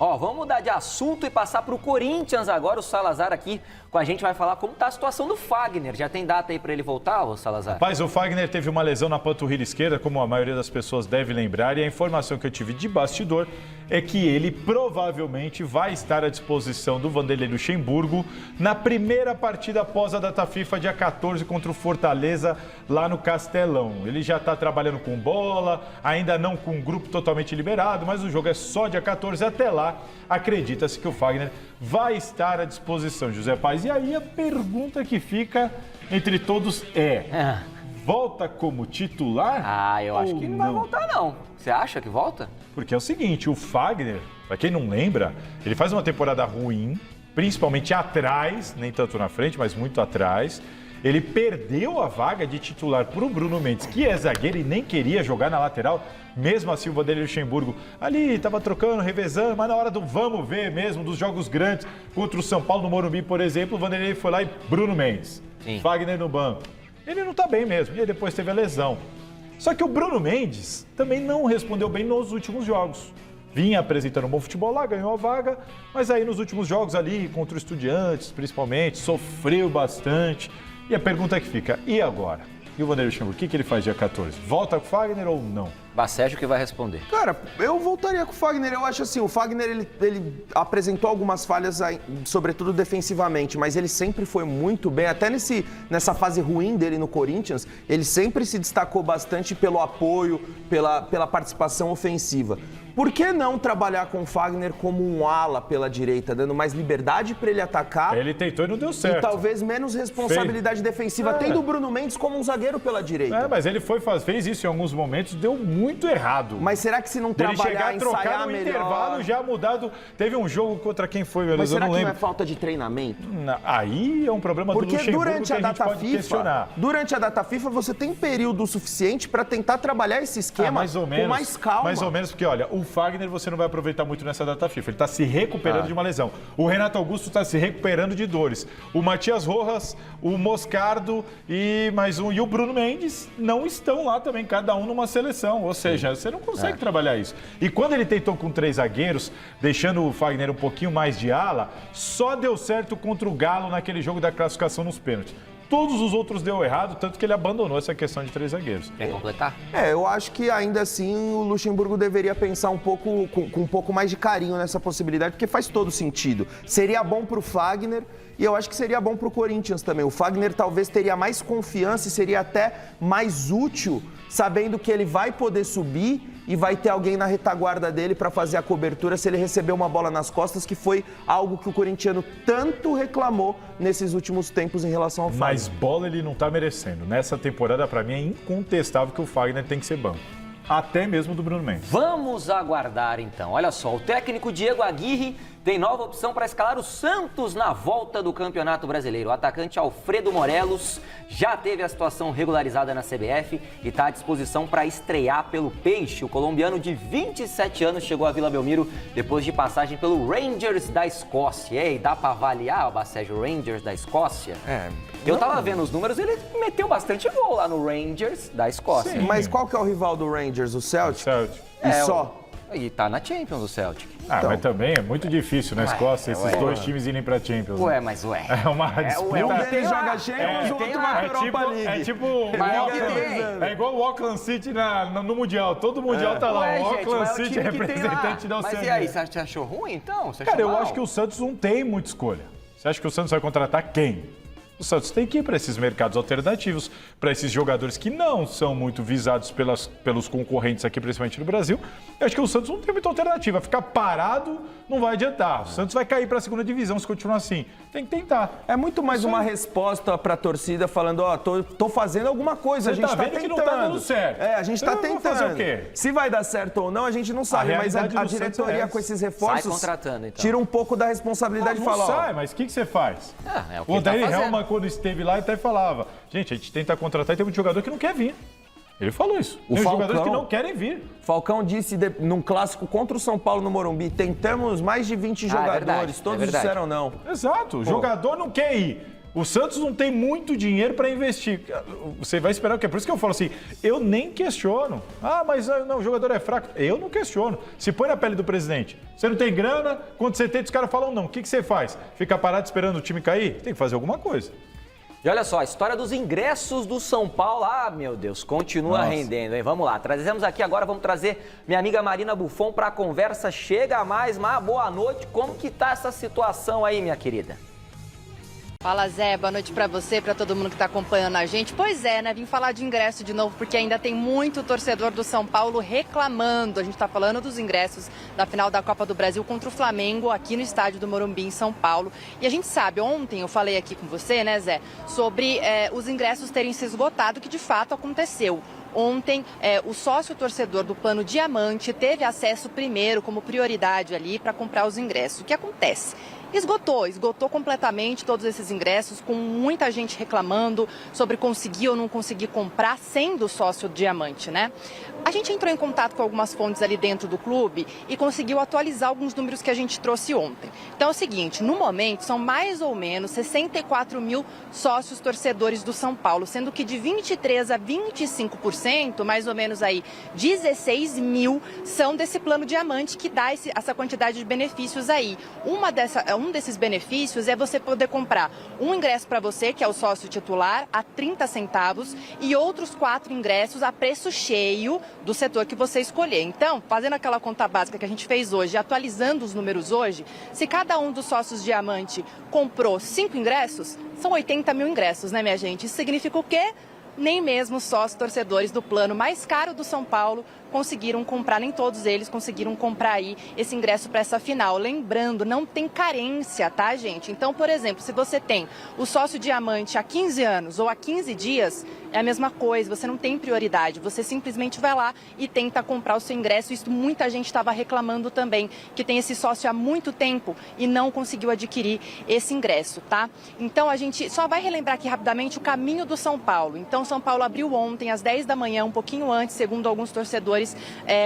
Speaker 4: Ó, vamos mudar de assunto e passar para o Corinthians agora. O Salazar aqui com a gente vai falar como tá a situação do Fagner. Já tem data aí para ele voltar, ô Salazar?
Speaker 2: Rapaz, o Fagner teve uma lesão na panturrilha esquerda, como a maioria das pessoas deve lembrar, e a informação que eu tive de bastidor é que ele provavelmente vai estar à disposição do Vanderlei Luxemburgo na primeira partida após a data FIFA, dia 14, contra o Fortaleza, lá no Castelão. Ele já está trabalhando com bola, ainda não com um grupo totalmente liberado, mas o jogo é só dia 14. Até lá, acredita-se que o Fagner vai estar à disposição, José Paz. E aí a pergunta que fica entre todos é: volta como titular?
Speaker 4: Ah, eu acho que não vai voltar, não. Você acha que volta?
Speaker 2: Porque é o seguinte, o Fagner, para quem não lembra, ele faz uma temporada ruim, principalmente atrás, nem tanto na frente, mas muito atrás. Ele perdeu a vaga de titular para o Bruno Mendes, que é zagueiro e nem queria jogar na lateral. Mesmo assim, o Vanderlei Luxemburgo ali estava trocando, revezando, mas na hora do vamos ver mesmo, dos jogos grandes, contra o São Paulo no Morumbi, por exemplo, o Vanderlei foi lá e Bruno Mendes.
Speaker 4: Sim.
Speaker 2: Fagner no banco. Ele não está bem mesmo, e aí depois teve a lesão. Só que o Bruno Mendes também não respondeu bem nos últimos jogos. Vinha apresentando um bom futebol lá, ganhou a vaga, mas aí nos últimos jogos ali, contra o Estudiantes principalmente, sofreu bastante. E a pergunta que fica, e agora? E o Vanderlei Luxemburgo, o que ele faz dia 14? Volta com o Fagner ou não?
Speaker 4: Bacégio que vai responder.
Speaker 3: Cara, eu voltaria com o Fagner. Eu acho assim, o Fagner, ele apresentou algumas falhas, sobretudo defensivamente, mas ele sempre foi muito bem. Até nessa fase ruim dele no Corinthians, ele sempre se destacou bastante pelo apoio, pela participação ofensiva. Por que não trabalhar com o Fagner como um ala pela direita, dando mais liberdade para ele atacar?
Speaker 2: Ele tentou e não deu certo.
Speaker 3: E talvez menos responsabilidade defensiva, tendo o Bruno Mendes como um zagueiro pela direita.
Speaker 2: Mas ele fez isso em alguns momentos, deu muito errado.
Speaker 3: Mas será que se não trabalhar,
Speaker 2: ele chegar a trocar no
Speaker 3: melhor...
Speaker 2: intervalo já mudado? Teve um jogo contra quem foi, meu Deus,
Speaker 3: Mas será
Speaker 2: eu não
Speaker 3: que
Speaker 2: lembro.
Speaker 3: não é falta de treinamento?
Speaker 2: Aí é um problema do Luxemburgo
Speaker 3: durante
Speaker 2: que a gente
Speaker 3: data
Speaker 2: pode
Speaker 3: FIFA,
Speaker 2: questionar.
Speaker 3: Durante a data FIFA, você tem período suficiente para tentar trabalhar esse esquema
Speaker 2: mais ou menos,
Speaker 3: com mais calma.
Speaker 2: Mais ou menos, porque olha, o Fagner você não vai aproveitar muito nessa data FIFA. Ele está se recuperando de uma lesão. O Renato Augusto está se recuperando de dores. O Matias Rojas, o Moscardo e mais um. E o Bruno Mendes não estão lá também, cada um numa seleção. Ou seja, você não consegue trabalhar isso. E quando ele tentou com 3 zagueiros, deixando o Fagner um pouquinho mais de ala, só deu certo contra o Galo naquele jogo da classificação nos pênaltis. Todos os outros deu errado, tanto que ele abandonou essa questão de 3 zagueiros.
Speaker 4: Quer completar?
Speaker 3: Eu acho que ainda assim o Luxemburgo deveria pensar um pouco, com um pouco mais de carinho nessa possibilidade, porque faz todo sentido. Seria bom pro Fagner e eu acho que seria bom pro Corinthians também. O Fagner talvez teria mais confiança e seria até mais útil, sabendo que ele vai poder subir e vai ter alguém na retaguarda dele para fazer a cobertura se ele receber uma bola nas costas, que foi algo que o corintiano tanto reclamou nesses últimos tempos em relação ao Fagner.
Speaker 2: Mas bola ele não tá merecendo. Nessa temporada, para mim, é incontestável que o Fagner tem que ser banco. Até mesmo do Bruno Mendes.
Speaker 4: Vamos aguardar então. Olha só, o técnico Diego Aguirre tem nova opção para escalar o Santos na volta do Campeonato Brasileiro. O atacante Alfredo Morelos já teve a situação regularizada na CBF e está à disposição para estrear pelo Peixe. O colombiano de 27 anos chegou a Vila Belmiro depois de passagem pelo Rangers da Escócia. E dá para avaliar, Bacégio, o Rangers da Escócia? Eu tava vendo os números, ele meteu bastante gol lá no Rangers da Escócia.
Speaker 3: Sim, mas qual que é o rival do Rangers? O Celtic? E só?
Speaker 4: E tá na Champions, o Celtic.
Speaker 2: Então. Mas também é muito difícil na Escócia esses dois times irem pra Champions.
Speaker 4: Mas
Speaker 2: É uma disputa.
Speaker 3: Um deles joga Champions, o outro vai pra Europa League.
Speaker 2: É tipo é igual o Auckland City no Mundial. Todo Mundial tá lá. O Auckland City é representante da Oceania.
Speaker 4: Mas e aí, você achou ruim então?
Speaker 2: Cara, eu acho que o Santos não tem muita escolha. Você acha que o Santos vai contratar quem? O Santos tem que ir para esses mercados alternativos, para esses jogadores que não são muito visados pelos concorrentes aqui, principalmente no Brasil. Eu acho que o Santos não tem muita alternativa. Ficar parado não vai adiantar. O Santos vai cair para a segunda divisão se continuar assim. Tem que tentar.
Speaker 3: É muito mais uma resposta para a torcida falando, tô fazendo alguma coisa, a gente tá tentando.
Speaker 2: Que não tá dando certo.
Speaker 3: A gente tá tentando.
Speaker 2: Fazer o quê?
Speaker 3: Se vai dar certo ou não, a gente não sabe, mas a diretoria com esses reforços
Speaker 4: sai contratando, então.
Speaker 3: Tira um pouco da responsabilidade e fala,
Speaker 2: sai, mas o que você faz?
Speaker 4: É o que
Speaker 2: o
Speaker 4: Odair
Speaker 2: Helman, quando esteve lá, até falava, gente, a gente tenta contratar e tem muito jogador que não quer vir. Ele falou isso. Tem jogadores que não querem vir.
Speaker 3: Falcão disse num clássico contra o São Paulo no Morumbi, tentamos mais de 20 jogadores, todos disseram não.
Speaker 2: Exato, o jogador não quer ir. O Santos não tem muito dinheiro para investir. Você vai esperar o quê? Por isso que eu falo assim, eu nem questiono. Ah, mas não, o jogador é fraco. Eu não questiono. Se põe na pele do presidente. Você não tem grana, quando você tem, os caras falam não. O que você faz? Fica parado esperando o time cair? Tem que fazer alguma coisa.
Speaker 1: E olha só, a história dos ingressos do São Paulo, meu Deus, continua rendendo, hein? Vamos lá, trazemos aqui agora, vamos trazer minha amiga Marina Buffon para a conversa. Chega mais, boa noite. Como que tá essa situação aí, minha querida?
Speaker 7: Fala, Zé, boa noite pra você, pra todo mundo que tá acompanhando a gente. Pois é, né, vim falar de ingresso de novo, porque ainda tem muito torcedor do São Paulo reclamando. A gente tá falando dos ingressos da final da Copa do Brasil contra o Flamengo, aqui no estádio do Morumbi, em São Paulo. E a gente sabe, ontem eu falei aqui com você, né, Zé, sobre os ingressos terem se esgotado, que de fato aconteceu. Ontem, o sócio torcedor do Plano Diamante teve acesso primeiro, como prioridade ali, para comprar os ingressos. O que acontece? Esgotou completamente todos esses ingressos, com muita gente reclamando sobre conseguir ou não conseguir comprar sendo sócio Diamante, né? A gente entrou em contato com algumas fontes ali dentro do clube e conseguiu atualizar alguns números que a gente trouxe ontem. Então é o seguinte, no momento são mais ou menos 64 mil sócios torcedores do São Paulo, sendo que de 23% a 25%, mais ou menos aí 16 mil, são desse Plano Diamante que dá essa quantidade de benefícios aí. Um desses benefícios é você poder comprar um ingresso para você, que é o sócio titular, a 30 centavos e outros 4 ingressos a preço cheio do setor que você escolher. Então, fazendo aquela conta básica que a gente fez hoje, atualizando os números hoje, se cada um dos sócios Diamante comprou 5 ingressos, são 80 mil ingressos, né, minha gente? Isso significa o quê? Nem mesmo os sócios torcedores do plano mais caro do São Paulo conseguiram comprar, nem todos eles conseguiram comprar aí esse ingresso para essa final. Lembrando, não tem carência, tá, gente? Então, por exemplo, se você tem o sócio Diamante há 15 anos ou há 15 dias, é a mesma coisa, você não tem prioridade, você simplesmente vai lá e tenta comprar o seu ingresso. Isso muita gente estava reclamando também, que tem esse sócio há muito tempo e não conseguiu adquirir esse ingresso, tá? Então, a gente só vai relembrar aqui rapidamente o caminho do São Paulo. Então, São Paulo abriu ontem, às 10 da manhã, um pouquinho antes, segundo alguns torcedores,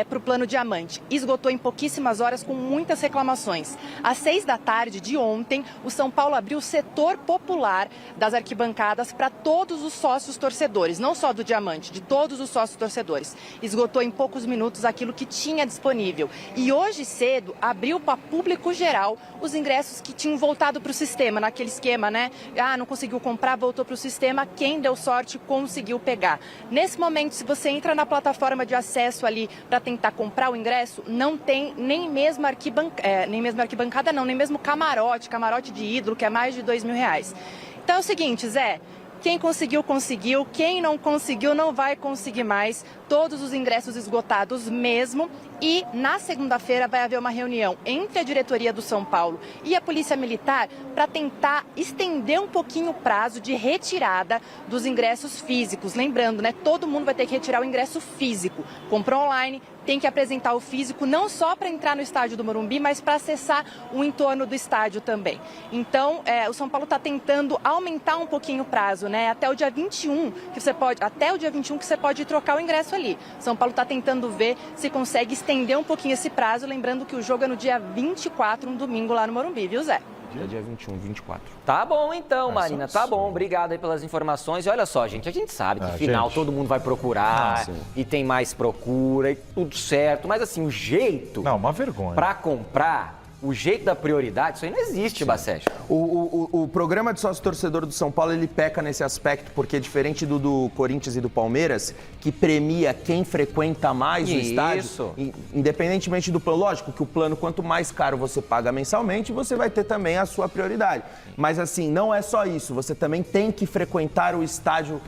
Speaker 7: para o Plano Diamante. Esgotou em pouquíssimas horas com muitas reclamações. Às 6 da tarde de ontem, o São Paulo abriu o setor popular das arquibancadas para todos os sócios torcedores, não só do Diamante, de todos os sócios torcedores. Esgotou em poucos minutos aquilo que tinha disponível. E hoje cedo abriu para público geral os ingressos que tinham voltado para o sistema, naquele esquema, né? Não conseguiu comprar, voltou para o sistema. Quem deu sorte conseguiu pegar. Nesse momento, se você entra na plataforma de acesso ali para tentar comprar o ingresso, não tem nem mesmo arquibancada, nem mesmo camarote de ídolo, que é mais de R$2.000. Então é o seguinte, Zé, quem conseguiu, conseguiu. Quem não conseguiu, não vai conseguir mais. Todos os ingressos esgotados mesmo. E na segunda-feira vai haver uma reunião entre a diretoria do São Paulo e a Polícia Militar para tentar estender um pouquinho o prazo de retirada dos ingressos físicos. Lembrando, né? Todo mundo vai ter que retirar o ingresso físico. Comprou online, tem que apresentar o físico não só para entrar no estádio do Morumbi, mas para acessar o entorno do estádio também. Então, o São Paulo está tentando aumentar um pouquinho o prazo, né? Até o dia 21 que você pode trocar o ingresso ali. São Paulo está tentando ver se consegue estender um pouquinho esse prazo, lembrando que o jogo é no dia 24, um domingo lá no Morumbi, viu, Zé?
Speaker 3: Dia 21, 24.
Speaker 1: Tá bom então, Marina, tá bom. Obrigado aí pelas informações. E olha só, gente, a gente sabe que final todo mundo vai procurar e tem mais procura e tudo certo. Mas assim, o jeito...
Speaker 2: Não, uma vergonha.
Speaker 1: Pra comprar... O jeito da prioridade, isso aí não existe, Bacete.
Speaker 3: O programa de sócio-torcedor do São Paulo, ele peca nesse aspecto, porque diferente do Corinthians e do Palmeiras, que premia quem frequenta mais o estádio, independentemente do plano, lógico que o plano, quanto mais caro você paga mensalmente, você vai ter também a sua prioridade. Mas assim, não é só isso, você também tem que frequentar o estádio,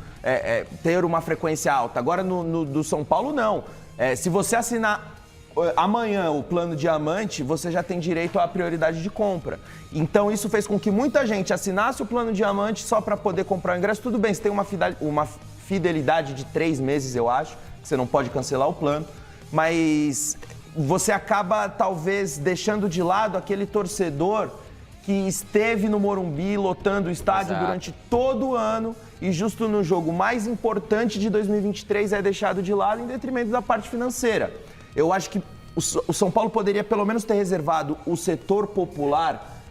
Speaker 3: ter uma frequência alta. Agora, do São Paulo, não. Se você assinar amanhã o Plano Diamante, você já tem direito à prioridade de compra. Então isso fez com que muita gente assinasse o Plano Diamante só para poder comprar o ingresso. Tudo bem, você tem uma fidelidade de 3 meses, eu acho, que você não pode cancelar o plano, mas você acaba talvez deixando de lado aquele torcedor que esteve no Morumbi lotando o estádio durante todo o ano e justo no jogo mais importante de 2023 é deixado de lado em detrimento da parte financeira. Eu acho que o São Paulo poderia pelo menos ter reservado o setor popular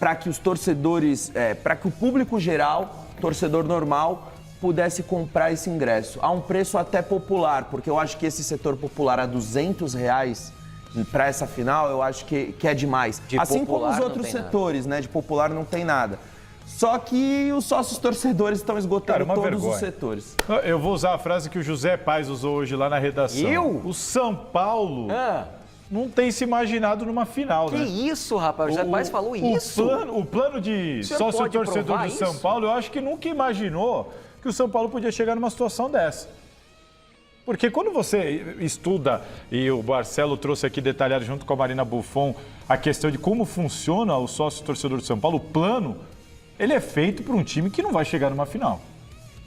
Speaker 3: para que os torcedores, para que o público geral, torcedor normal, pudesse comprar esse ingresso a um preço até popular, porque eu acho que esse setor popular a R$200 para essa final, eu acho que é demais. Assim como os outros setores, né? De popular não tem nada. Só que os sócios torcedores estão esgotando todos os setores.
Speaker 2: Eu vou usar a frase que o José Paes usou hoje lá na redação. O São Paulo não tem se imaginado numa final, né?
Speaker 4: Que isso, rapaz? O José Paes falou isso?
Speaker 2: O plano de sócio torcedor do São Paulo, eu acho que nunca imaginou que o São Paulo podia chegar numa situação dessa. Porque quando você estuda, e o Marcelo trouxe aqui detalhado junto com a Marina Buffon, a questão de como funciona o sócio torcedor do São Paulo, o plano, ele é feito para um time que não vai chegar numa final.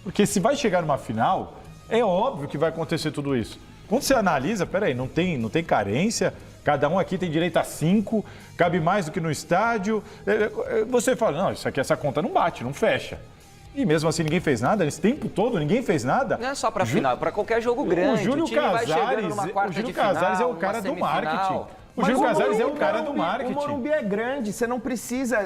Speaker 2: Porque se vai chegar numa final, é óbvio que vai acontecer tudo isso. Quando você analisa, peraí, não tem carência, cada um aqui tem direito a 5, cabe mais do que no estádio. Você fala, não, essa conta não bate, não fecha. E mesmo assim ninguém fez nada, esse tempo todo ninguém fez nada.
Speaker 4: Não é só para final, para qualquer jogo grande.
Speaker 2: O Júlio Casares é o cara do marketing. O Júlio Casares é o cara do marketing.
Speaker 3: O Morumbi é grande, você não precisa...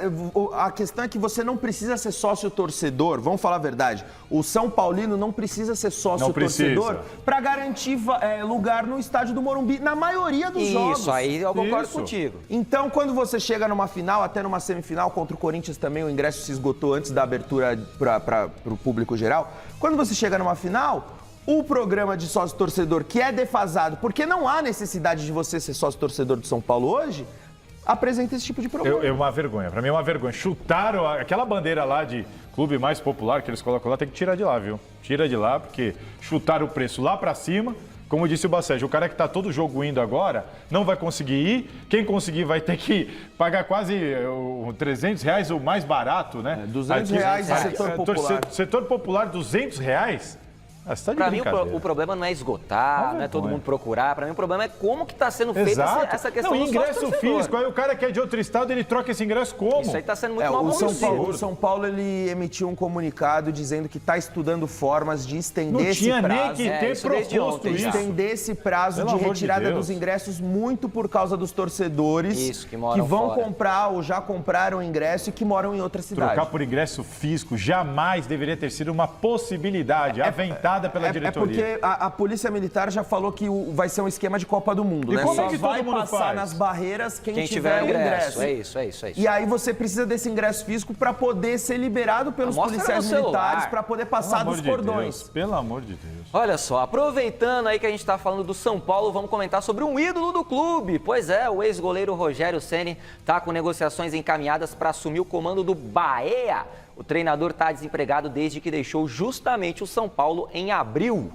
Speaker 3: A questão é que você não precisa ser sócio-torcedor, vamos falar a verdade. O São Paulino não precisa ser sócio-torcedor para garantir lugar no estádio do Morumbi, na maioria dos jogos.
Speaker 4: Isso, aí eu concordo contigo.
Speaker 3: Então, quando você chega numa final, até numa semifinal, contra o Corinthians também, o ingresso se esgotou antes da abertura para o público geral. Quando você chega numa final... O programa de sócio-torcedor, que é defasado, porque não há necessidade de você ser sócio-torcedor do São Paulo hoje, apresenta esse tipo de problema.
Speaker 2: É uma vergonha, pra mim é uma vergonha. Chutaram aquela bandeira lá de clube mais popular que eles colocam lá, tem que tirar de lá, viu? Tira de lá, porque chutaram o preço lá pra cima. Como disse o Bacege, o cara que tá todo jogo indo agora não vai conseguir ir. Quem conseguir vai ter que pagar quase R$300, o mais barato, né?
Speaker 3: R$200 no setor popular.
Speaker 2: Setor popular, R$200?
Speaker 4: Para mim, o problema não é esgotar, não é todo mundo procurar. Para mim, o problema é como que está sendo feita essa questão do
Speaker 2: ingresso físico. Aí o cara que é de outro estado, ele troca esse ingresso como?
Speaker 4: Isso aí está sendo muito mal conduzido.
Speaker 3: O São Paulo, ele emitiu um comunicado dizendo que está estudando formas de estender esse prazo.
Speaker 2: Não tinha nem que ter proposto isso.
Speaker 3: Estender esse prazo de retirada dos ingressos muito por causa dos torcedores que vão comprar ou já compraram o ingresso e que moram em outra cidade.
Speaker 2: Trocar por ingresso físico jamais deveria ter sido uma possibilidade aventada pela diretoria.
Speaker 3: É porque a Polícia Militar já falou que vai ser um esquema de Copa do Mundo, né?
Speaker 2: Como
Speaker 3: Só
Speaker 2: é que
Speaker 3: vai
Speaker 2: todo mundo
Speaker 3: passar
Speaker 2: faz?
Speaker 3: nas barreiras quem tiver o ingresso.
Speaker 4: É isso.
Speaker 3: E aí você precisa desse ingresso físico para poder ser liberado pelos policiais militares, para poder passar dos cordões.
Speaker 2: Pelo amor de Deus.
Speaker 4: Olha só, aproveitando aí que a gente está falando do São Paulo, vamos comentar sobre um ídolo do clube. Pois é, o ex-goleiro Rogério Ceni está com negociações encaminhadas para assumir o comando do Bahia. O treinador está desempregado desde que deixou justamente o São Paulo em abril.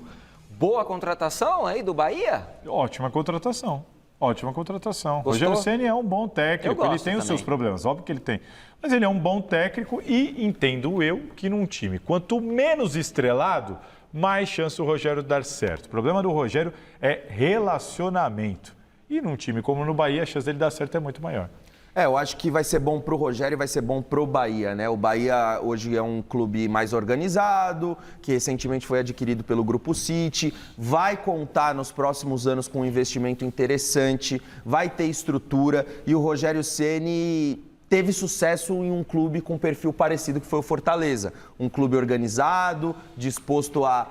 Speaker 4: Boa contratação aí do Bahia?
Speaker 2: Ótima contratação.
Speaker 4: Gostou?
Speaker 2: Rogério Ceni é um bom técnico, ele tem os seus problemas, óbvio que ele tem. Mas ele é um bom técnico e entendo eu que num time, quanto menos estrelado, mais chance o Rogério dar certo. O problema do Rogério é relacionamento. E num time como no Bahia, a chance dele dar certo é muito maior.
Speaker 3: Eu acho que vai ser bom pro Rogério e vai ser bom pro Bahia, né? O Bahia hoje é um clube mais organizado, que recentemente foi adquirido pelo Grupo City, vai contar nos próximos anos com um investimento interessante, vai ter estrutura e o Rogério Ceni teve sucesso em um clube com perfil parecido que foi o Fortaleza. Um clube organizado, disposto a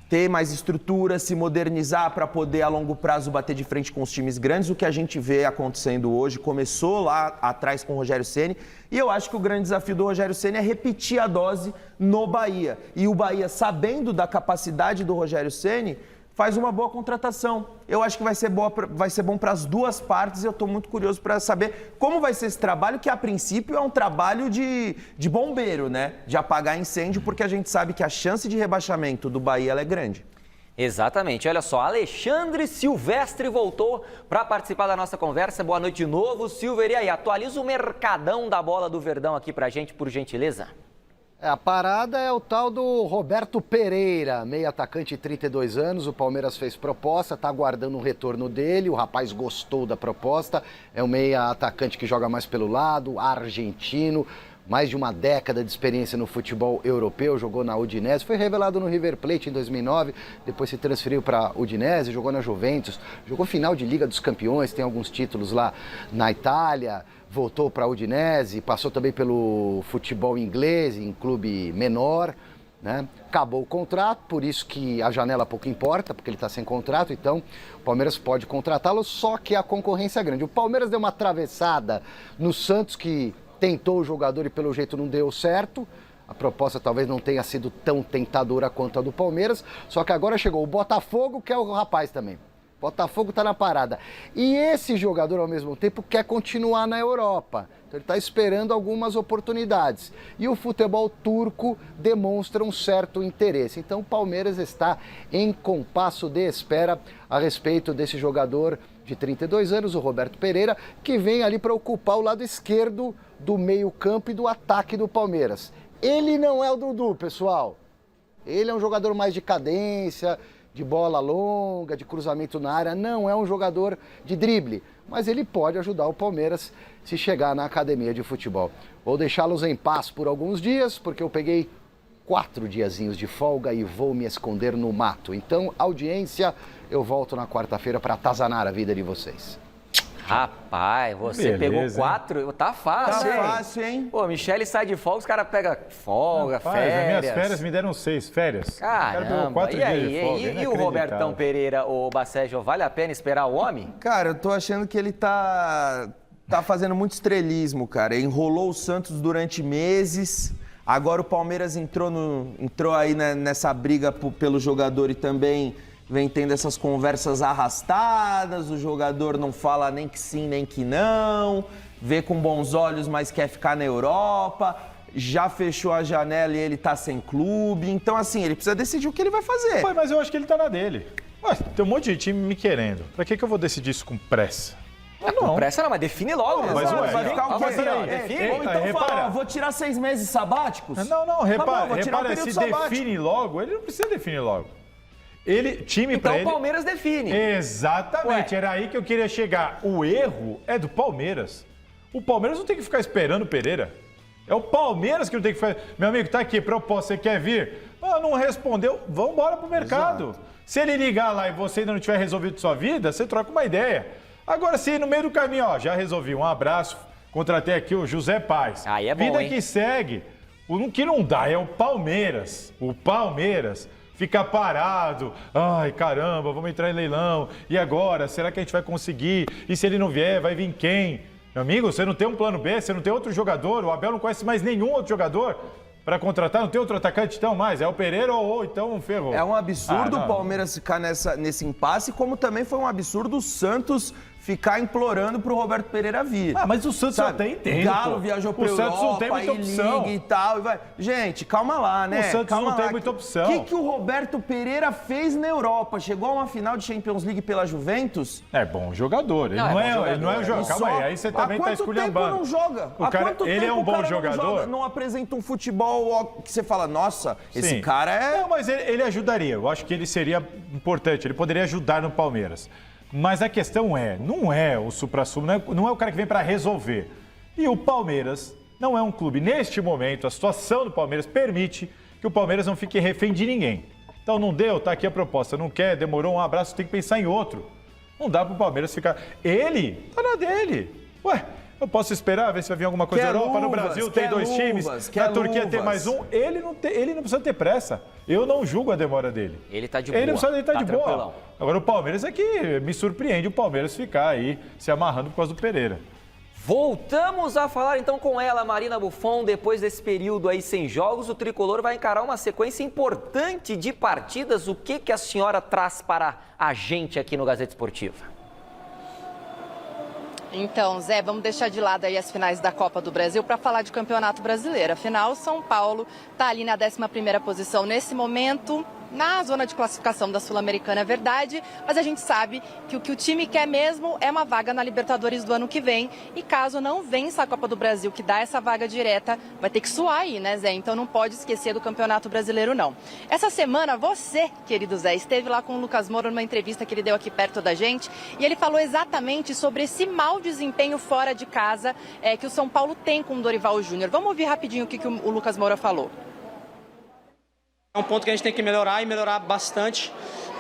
Speaker 3: ter mais estrutura, se modernizar para poder a longo prazo bater de frente com os times grandes, o que a gente vê acontecendo hoje, começou lá atrás com o Rogério Ceni, e eu acho que o grande desafio do Rogério Ceni é repetir a dose no Bahia. E o Bahia, sabendo da capacidade do Rogério Ceni, faz uma boa contratação. Eu acho que vai ser bom para as duas partes e eu estou muito curioso para saber como vai ser esse trabalho, que a princípio é um trabalho de bombeiro, né? De apagar incêndio, porque a gente sabe que a chance de rebaixamento do Bahia ela é grande.
Speaker 4: Exatamente. Olha só, Alexandre Silvestre voltou para participar da nossa conversa. Boa noite de novo, Silver. E aí, atualiza o mercadão da bola do Verdão aqui para a gente, por gentileza.
Speaker 6: A parada é o tal do Roberto Pereira, meio atacante de 32 anos. O Palmeiras fez proposta, está aguardando um retorno dele. O rapaz gostou da proposta. É um meia atacante que joga mais pelo lado, argentino, mais de uma década de experiência no futebol europeu, jogou na Udinese, foi revelado no River Plate em 2009, depois se transferiu para a Udinese, jogou na Juventus, jogou final de Liga dos Campeões, tem alguns títulos lá na Itália, voltou para a Udinese, passou também pelo futebol inglês, em clube menor, né? Acabou o contrato, por isso que a janela pouco importa, porque ele está sem contrato, então o Palmeiras pode contratá-lo, só que a concorrência é grande. O Palmeiras deu uma atravessada no Santos, que tentou o jogador e pelo jeito não deu certo. A proposta talvez não tenha sido tão tentadora quanto a do Palmeiras, só que agora chegou o Botafogo, que é o rapaz também. Botafogo está na parada. E esse jogador, ao mesmo tempo, quer continuar na Europa. Então ele está esperando algumas oportunidades. E o futebol turco demonstra um certo interesse. Então o Palmeiras está em compasso de espera a respeito desse jogador de 32 anos, o Roberto Pereira, que vem ali para ocupar o lado esquerdo do meio-campo e do ataque do Palmeiras. Ele não é o Dudu, pessoal. Ele é um jogador mais de cadência, de bola longa, de cruzamento na área, não é um jogador de drible, mas ele pode ajudar o Palmeiras se chegar na academia de futebol. Vou deixá-los em paz por alguns dias, porque eu peguei 4 diazinhos de folga e vou me esconder no mato. Então, audiência, eu volto na quarta-feira para atazanar a vida de vocês.
Speaker 1: Rapaz, você pegou 4, tá fácil,
Speaker 3: Tá
Speaker 1: hein?
Speaker 3: fácil, hein?
Speaker 1: Pô, Michele sai de folga, os caras pegam folga,
Speaker 2: Rapaz,
Speaker 1: férias.
Speaker 2: as minhas férias me deram 6 férias. O cara pegou
Speaker 1: Caramba,
Speaker 2: 4
Speaker 1: e
Speaker 2: dias
Speaker 1: aí?
Speaker 2: de folga,
Speaker 1: E o
Speaker 2: inacreditável.
Speaker 1: Robertão Pereira, o Bacejo, vale a pena esperar o homem?
Speaker 3: Cara, eu tô achando que ele tá fazendo muito estrelismo, cara. Enrolou o Santos durante meses. Agora o Palmeiras entrou aí nessa briga pelo jogador e também vem tendo essas conversas arrastadas. O jogador não fala nem que sim, nem que não. Vê com bons olhos, mas quer ficar na Europa. Já fechou a janela e ele tá sem clube. Então, assim, ele precisa decidir o que ele vai fazer.
Speaker 2: Pai, mas eu acho que ele tá na dele. Ué, tem um monte de time me querendo. Pra que eu vou decidir isso com pressa?
Speaker 1: Com pressa não, mas define logo.
Speaker 2: Mas
Speaker 1: Exato,
Speaker 2: ué,
Speaker 1: vai ficar o quê?
Speaker 2: mas peraí,
Speaker 1: Define.
Speaker 3: Ou então
Speaker 2: repara.
Speaker 3: fala, ó, vou tirar 6 meses sabáticos.
Speaker 2: Não, repara,
Speaker 3: vou tirar um
Speaker 2: repara,
Speaker 3: período
Speaker 2: se
Speaker 3: sabático.
Speaker 2: define logo, ele não precisa definir logo. Time
Speaker 1: Então
Speaker 2: pra
Speaker 1: o
Speaker 2: ele...
Speaker 1: Palmeiras define.
Speaker 2: Exatamente,
Speaker 1: Ué.
Speaker 2: era aí que eu queria chegar. O erro é do Palmeiras. O Palmeiras não tem que ficar esperando o Pereira. É o Palmeiras que não tem que ficar... Meu amigo, tá aqui, proposta, você quer vir? Ah, não respondeu, vamos embora pro mercado.
Speaker 3: Exato.
Speaker 2: Se ele ligar lá e você ainda não tiver resolvido sua vida, você troca uma ideia. Agora, se no meio do caminho, ó, já resolvi, um abraço, contratei aqui o José Paz.
Speaker 1: Aí é bom,
Speaker 2: Vida
Speaker 1: hein?
Speaker 2: que segue. O que não dá é o Palmeiras. O Palmeiras fica parado. Ai, caramba, vamos entrar em leilão. E agora? Será que a gente vai conseguir? E se ele não vier, vai vir quem? Meu amigo, você não tem um plano B, você não tem outro jogador. O Abel não conhece mais nenhum outro jogador para contratar. Não tem outro atacante então mais. É o Pereira ou então ferrou.
Speaker 3: É um absurdo
Speaker 2: não.
Speaker 3: o Palmeiras ficar nesse impasse, como também foi um absurdo o Santos ficar implorando pro Roberto Pereira vir.
Speaker 2: Ah, mas o Santos
Speaker 3: Sabe?
Speaker 2: até entende,
Speaker 3: Galo
Speaker 2: pô.
Speaker 3: viajou pra
Speaker 2: O Santos não tem muita
Speaker 3: e
Speaker 2: opção.
Speaker 3: Liga e tal. E vai... Gente, calma lá, né?
Speaker 2: O Santos
Speaker 3: calma
Speaker 2: não tem
Speaker 3: lá.
Speaker 2: muita opção.
Speaker 3: O que o Roberto Pereira fez na Europa? Chegou a uma final de Champions League pela Juventus?
Speaker 2: É bom jogador. Ele não é um jogador. Calma aí não Calma aí você também tá
Speaker 3: Há quanto tempo
Speaker 2: esculhambando.
Speaker 3: não joga?
Speaker 2: O
Speaker 3: Há
Speaker 2: cara,
Speaker 3: quanto
Speaker 2: ele
Speaker 3: tempo
Speaker 2: é um
Speaker 3: o
Speaker 2: bom
Speaker 3: cara
Speaker 2: jogador.
Speaker 3: Não apresenta um futebol que você fala, nossa, esse
Speaker 2: Sim.
Speaker 3: cara é...
Speaker 2: Não, mas ele ajudaria. Eu acho que ele seria importante. Ele poderia ajudar no Palmeiras. Mas a questão não é o supra-sumo, não é o cara que vem para resolver. E o Palmeiras não é um clube. Neste momento, a situação do Palmeiras permite que o Palmeiras não fique refém de ninguém. Então não deu, tá aqui a proposta. Não quer, demorou um abraço, tem que pensar em outro. Não dá pro Palmeiras ficar... Ele tá na dele. Ué, eu posso esperar, ver se vai vir alguma coisa da Europa. No Brasil tem 2 times, na Turquia tem mais um. Ele não precisa ter pressa. Eu não julgo a demora dele.
Speaker 1: Ele tá de boa.
Speaker 2: Ele tá de boa.
Speaker 1: tranquilão.
Speaker 2: Agora o Palmeiras é que me surpreende o Palmeiras ficar aí se amarrando por causa do Pereira.
Speaker 1: Voltamos a falar então com ela, Marina Buffon. Depois desse período aí sem jogos, o Tricolor vai encarar uma sequência importante de partidas. O que a senhora traz para a gente aqui no Gazeta Esportiva?
Speaker 7: Então, Zé, vamos deixar de lado aí as finais da Copa do Brasil para falar de Campeonato Brasileiro. Afinal, São Paulo está ali na 11ª posição nesse momento, na zona de classificação da Sul-Americana, é verdade, mas a gente sabe que o que o time quer mesmo é uma vaga na Libertadores do ano que vem, e caso não vença a Copa do Brasil, que dá essa vaga direta, vai ter que suar aí, né, Zé? Então não pode esquecer do Campeonato Brasileiro, não. Essa semana, você, querido Zé, esteve lá com o Lucas Moura numa entrevista que ele deu aqui perto da gente, e ele falou exatamente sobre esse mau desempenho fora de casa que o São Paulo tem com o Dorival Júnior. Vamos ouvir rapidinho o que o Lucas Moura falou.
Speaker 8: É um ponto que a gente tem que melhorar e melhorar bastante,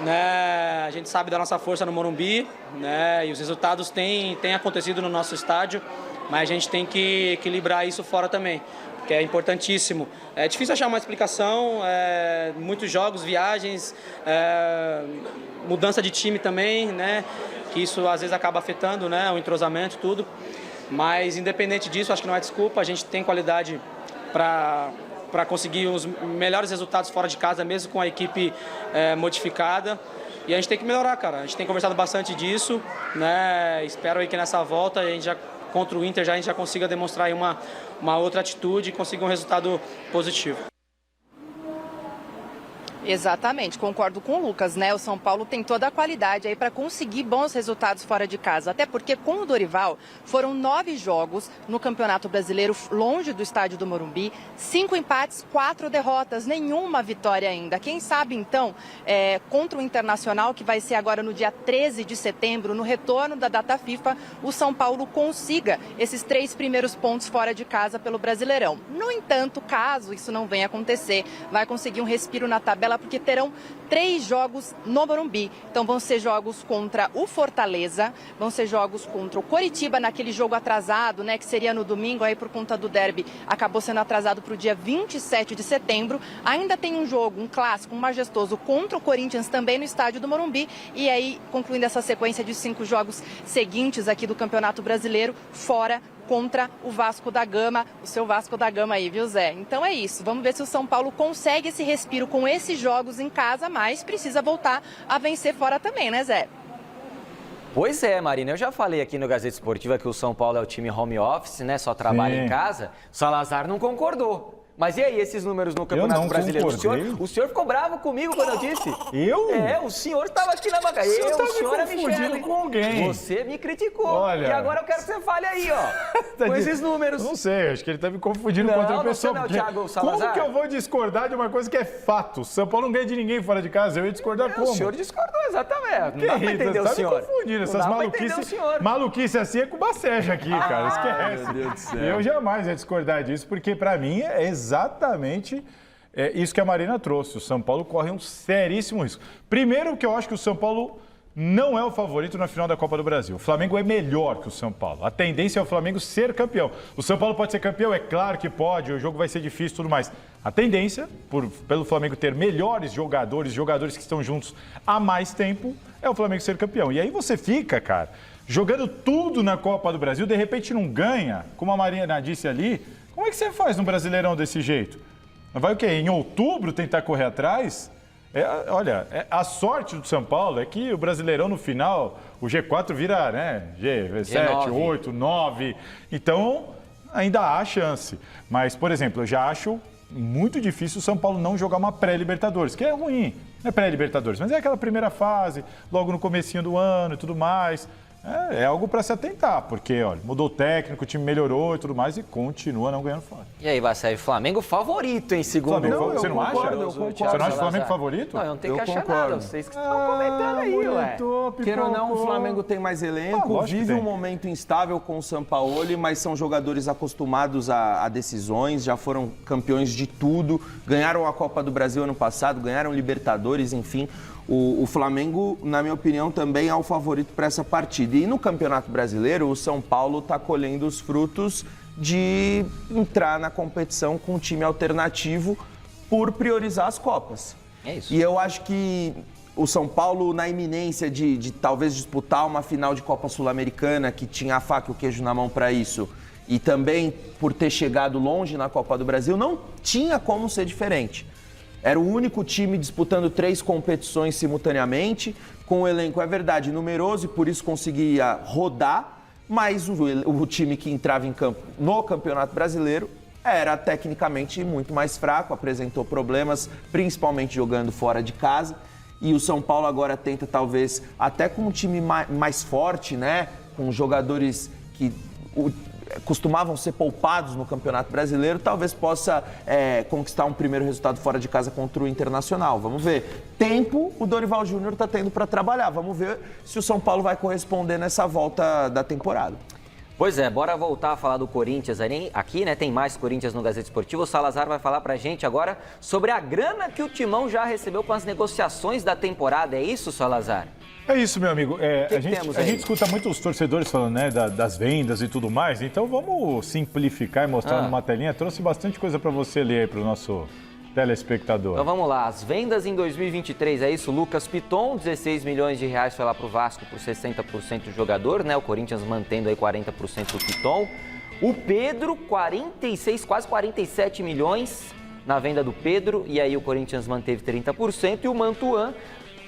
Speaker 8: né? A gente sabe da nossa força no Morumbi, né? E os resultados têm acontecido no nosso estádio, mas a gente tem que equilibrar isso fora também, que é importantíssimo. É difícil achar uma explicação, muitos jogos, viagens, mudança de time também, né? Que isso às vezes acaba afetando, né? O entrosamento, tudo. Mas independente disso, acho que não é desculpa, a gente tem qualidade para conseguir os melhores resultados fora de casa, mesmo com a equipe modificada. E a gente tem que melhorar, cara. A gente tem conversado bastante disso, né? Espero aí que nessa volta a gente já contra o Inter a gente já consiga demonstrar aí uma outra atitude e consiga um resultado positivo.
Speaker 7: Exatamente, concordo com o Lucas, né? O São Paulo tem toda a qualidade aí para conseguir bons resultados fora de casa. Até porque com o Dorival foram 9 jogos no Campeonato Brasileiro longe do estádio do Morumbi, 5 empates, 4 derrotas, nenhuma vitória ainda. Quem sabe então, contra o Internacional, que vai ser agora no dia 13 de setembro, no retorno da data FIFA, o São Paulo consiga esses 3 primeiros pontos fora de casa pelo Brasileirão. No entanto, caso isso não venha acontecer, vai conseguir um respiro na tabela, porque terão 3 jogos no Morumbi. Então vão ser jogos contra o Fortaleza, vão ser jogos contra o Coritiba naquele jogo atrasado, né, que seria no domingo, aí por conta do derby acabou sendo atrasado para o dia 27 de setembro. Ainda tem um jogo, um clássico, um majestoso contra o Corinthians também no estádio do Morumbi, e aí concluindo essa sequência de 5 jogos seguintes aqui do Campeonato Brasileiro, fora contra o Vasco da Gama, o seu Vasco da Gama aí, viu, Zé? Então é isso, vamos ver se o São Paulo consegue esse respiro com esses jogos em casa, mas precisa voltar a vencer fora também, né, Zé?
Speaker 1: Pois é, Marina, eu já falei aqui no Gazeta Esportiva que o São Paulo é o time home office, né, só trabalha em casa. O Salazar não concordou. Mas e aí, esses números no Campeonato Brasileiro? O senhor ficou bravo comigo quando eu disse?
Speaker 2: Eu?
Speaker 1: O senhor estava aqui na bancada.
Speaker 2: O senhor está me confundindo com alguém.
Speaker 1: Você me criticou.
Speaker 2: Olha.
Speaker 1: E agora eu quero que você fale aí, ó. Com esses números.
Speaker 2: Não sei, acho que ele está me confundindo com outra pessoa.
Speaker 1: Não, Thiago Salazar.
Speaker 2: Como que eu vou discordar de uma coisa que é fato? O São Paulo não ganha de ninguém fora de casa. Eu ia discordar como?
Speaker 1: O senhor discordou, exatamente.
Speaker 2: Não dá pra entender o senhor. Tá me confundindo. Essas maluquices assim é com o Baceja aqui, cara. Esquece. Meu Deus do céu. Eu jamais ia discordar disso, porque para mim é exatamente isso que a Marina trouxe. O São Paulo corre um seríssimo risco. Primeiro que eu acho que o São Paulo não é o favorito na final da Copa do Brasil. O Flamengo é melhor que o São Paulo. A tendência é o Flamengo ser campeão. O São Paulo pode ser campeão? É claro que pode, o jogo vai ser difícil e tudo mais. A tendência, pelo Flamengo ter melhores jogadores que estão juntos há mais tempo, é o Flamengo ser campeão. E aí você fica, cara, jogando tudo na Copa do Brasil, de repente não ganha, como a Marina disse ali. Como é que você faz no Brasileirão desse jeito? Vai o quê? Em outubro tentar correr atrás? A sorte do São Paulo é que o Brasileirão no final, o G4 vira, né? G7, 8, 9. Então, ainda há chance. Mas, por exemplo, eu já acho muito difícil o São Paulo não jogar uma pré-Libertadores, que é ruim. Não é pré-Libertadores, mas é aquela primeira fase, logo no comecinho do ano e tudo mais. É algo para se atentar, porque olha, mudou o técnico, o time melhorou e tudo mais e continua não ganhando fora.
Speaker 1: E aí, Baceja, Flamengo favorito em segundo.
Speaker 2: Você não acha? Você não acha o Flamengo favorito?
Speaker 1: Não, eu não tenho que achar nada. Vocês que estão comentando aí, ué.
Speaker 3: Queira ou não, o Flamengo tem mais elenco, vive um momento instável com o Sampaoli, mas são jogadores acostumados a decisões, já foram campeões de tudo, ganharam a Copa do Brasil ano passado, ganharam Libertadores, enfim. O Flamengo, na minha opinião, também é o favorito para essa partida. E no Campeonato Brasileiro, o São Paulo está colhendo os frutos de entrar na competição com um time alternativo por priorizar as Copas.
Speaker 1: É isso.
Speaker 3: E eu acho que o São Paulo, na iminência de talvez disputar uma final de Copa Sul-Americana, que tinha a faca e o queijo na mão para isso, e também por ter chegado longe na Copa do Brasil, não tinha como ser diferente. Era o único time disputando 3 competições simultaneamente, com o elenco, é verdade, numeroso e por isso conseguia rodar, mas o time que entrava em campo no Campeonato Brasileiro era tecnicamente muito mais fraco, apresentou problemas, principalmente jogando fora de casa. E o São Paulo agora tenta, talvez, até com um time mais forte, né? Com jogadores que costumavam ser poupados no Campeonato Brasileiro, talvez possa conquistar um primeiro resultado fora de casa contra o Internacional. Vamos ver. Tempo o Dorival Júnior está tendo para trabalhar. Vamos ver se o São Paulo vai corresponder nessa volta da temporada.
Speaker 4: Pois é, bora voltar a falar do Corinthians aqui, né? Tem mais Corinthians no Gazeta Esportivo. O Salazar vai falar pra gente agora sobre a grana que o Timão já recebeu com as negociações da temporada. É isso, Salazar?
Speaker 2: É isso, meu amigo.
Speaker 4: Que
Speaker 2: a gente escuta muito os torcedores falando, né, das vendas e tudo mais. Então vamos simplificar e mostrar numa telinha. Trouxe bastante coisa para você ler aí para o nosso telespectador.
Speaker 4: Então vamos lá, as vendas em 2023, é isso? Lucas Piton, 16 milhões de reais foi lá pro Vasco por 60% do jogador, né? O Corinthians mantendo aí 40% do Piton. O Pedro, 46, quase 47 milhões na venda do Pedro, e aí o Corinthians manteve 30%. E o Mantuan,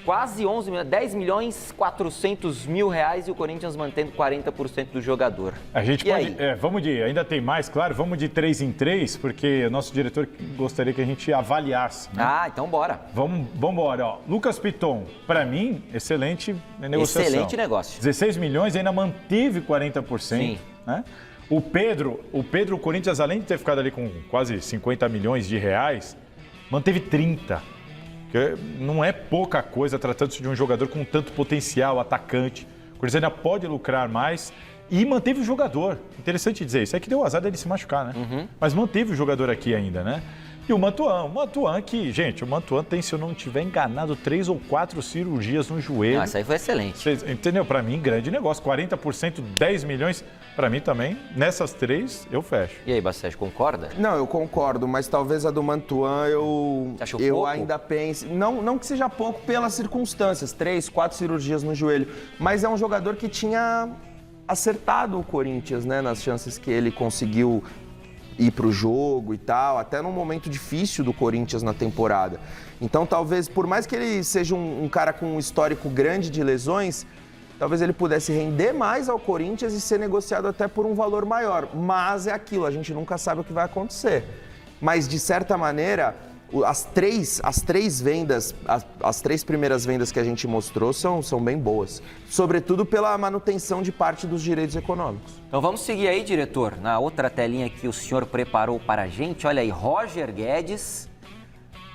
Speaker 4: quase 11 milhões, 10 milhões 400 mil reais, e o Corinthians mantendo 40% do jogador.
Speaker 2: A gente pode, vamos ainda tem mais, claro, vamos de 3 em 3, porque o nosso diretor gostaria que a gente avaliasse. Né?
Speaker 4: Ah, então bora.
Speaker 2: Vamos embora, ó. Lucas Piton, para mim, excelente negociação.
Speaker 4: Excelente negócio.
Speaker 2: 16 milhões, ainda manteve 40%.
Speaker 4: Sim.
Speaker 2: Né? O Pedro, o Corinthians, além de ter ficado ali com quase 50 milhões de reais, manteve 30. Que não é pouca coisa, tratando-se de um jogador com tanto potencial, atacante. O Corinthians ainda pode lucrar mais e manteve o jogador. Interessante dizer isso. É que deu azar dele se machucar, né?
Speaker 4: Uhum.
Speaker 2: Mas manteve o jogador aqui ainda, né? E o Mantuan que, gente, o Mantuan tem, se eu não estiver enganado, 3 ou 4 cirurgias no joelho.
Speaker 4: Isso aí foi excelente.
Speaker 2: Entendeu? Para mim, grande negócio. 40%, 10 milhões. Para mim também, nessas 3, eu fecho.
Speaker 4: E aí, Bacete, concorda?
Speaker 3: Não, eu concordo, mas talvez a do Mantuan eu
Speaker 4: pouco?
Speaker 3: ainda pense... Não que seja pouco pelas circunstâncias, 3, 4 cirurgias no joelho, mas é um jogador que tinha acertado o Corinthians, né, nas chances que ele conseguiu ir para o jogo e tal, até num momento difícil do Corinthians na temporada. Então, talvez, por mais que ele seja um cara com um histórico grande de lesões, talvez ele pudesse render mais ao Corinthians e ser negociado até por um valor maior. Mas é aquilo, a gente nunca sabe o que vai acontecer. Mas, de certa maneira, as três vendas, as 3 primeiras vendas que a gente mostrou são bem boas. Sobretudo pela manutenção de parte dos direitos econômicos.
Speaker 4: Então vamos seguir aí, diretor, na outra telinha que o senhor preparou para a gente. Olha aí, Roger Guedes,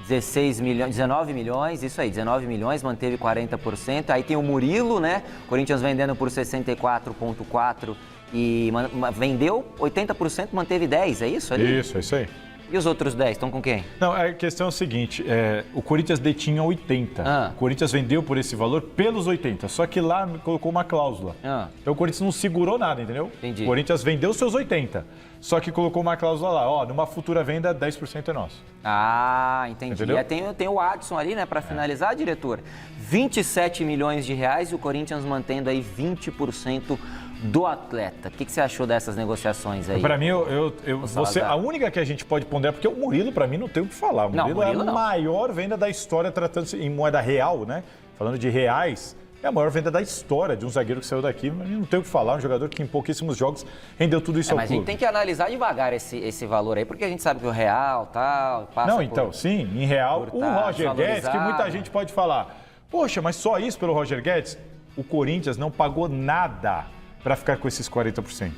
Speaker 4: 19 milhões, isso aí, 19 milhões, manteve 40%. Aí tem o Murilo, né? Corinthians vendendo por 64,4% e vendeu 80%, manteve 10%, é isso ali?
Speaker 2: Isso, é isso aí.
Speaker 4: E os outros 10 estão com quem?
Speaker 2: Não, a questão é o seguinte, o Corinthians detinha 80. O Corinthians vendeu por esse valor pelos 80, só que lá colocou uma cláusula. Então o Corinthians não segurou nada, entendeu?
Speaker 4: Entendi.
Speaker 2: O Corinthians vendeu seus 80, só que colocou uma cláusula lá, ó, numa futura venda 10% é nosso.
Speaker 4: Ah, entendi.
Speaker 2: Entendeu?
Speaker 4: Tem o Adson ali, né, para finalizar, diretor. 27 milhões de reais e o Corinthians mantendo aí 20% do atleta. O que você achou dessas negociações aí?
Speaker 2: Para mim, a única que a gente pode ponderar, porque o Murilo, para mim, não tem o que falar. O Murilo é a maior venda da história, tratando-se em moeda real, né? Falando de reais, é a maior venda da história de um zagueiro que saiu daqui. Mas não tem o que falar, um jogador que em pouquíssimos jogos rendeu tudo isso ao
Speaker 4: clube. Mas a gente tem que analisar devagar esse valor aí, porque a gente sabe que o real, tal, passa
Speaker 2: sim, em real, o Roger Guedes, que muita gente pode falar, poxa, mas só isso pelo Roger Guedes? O Corinthians não pagou nada para ficar com esses 40%.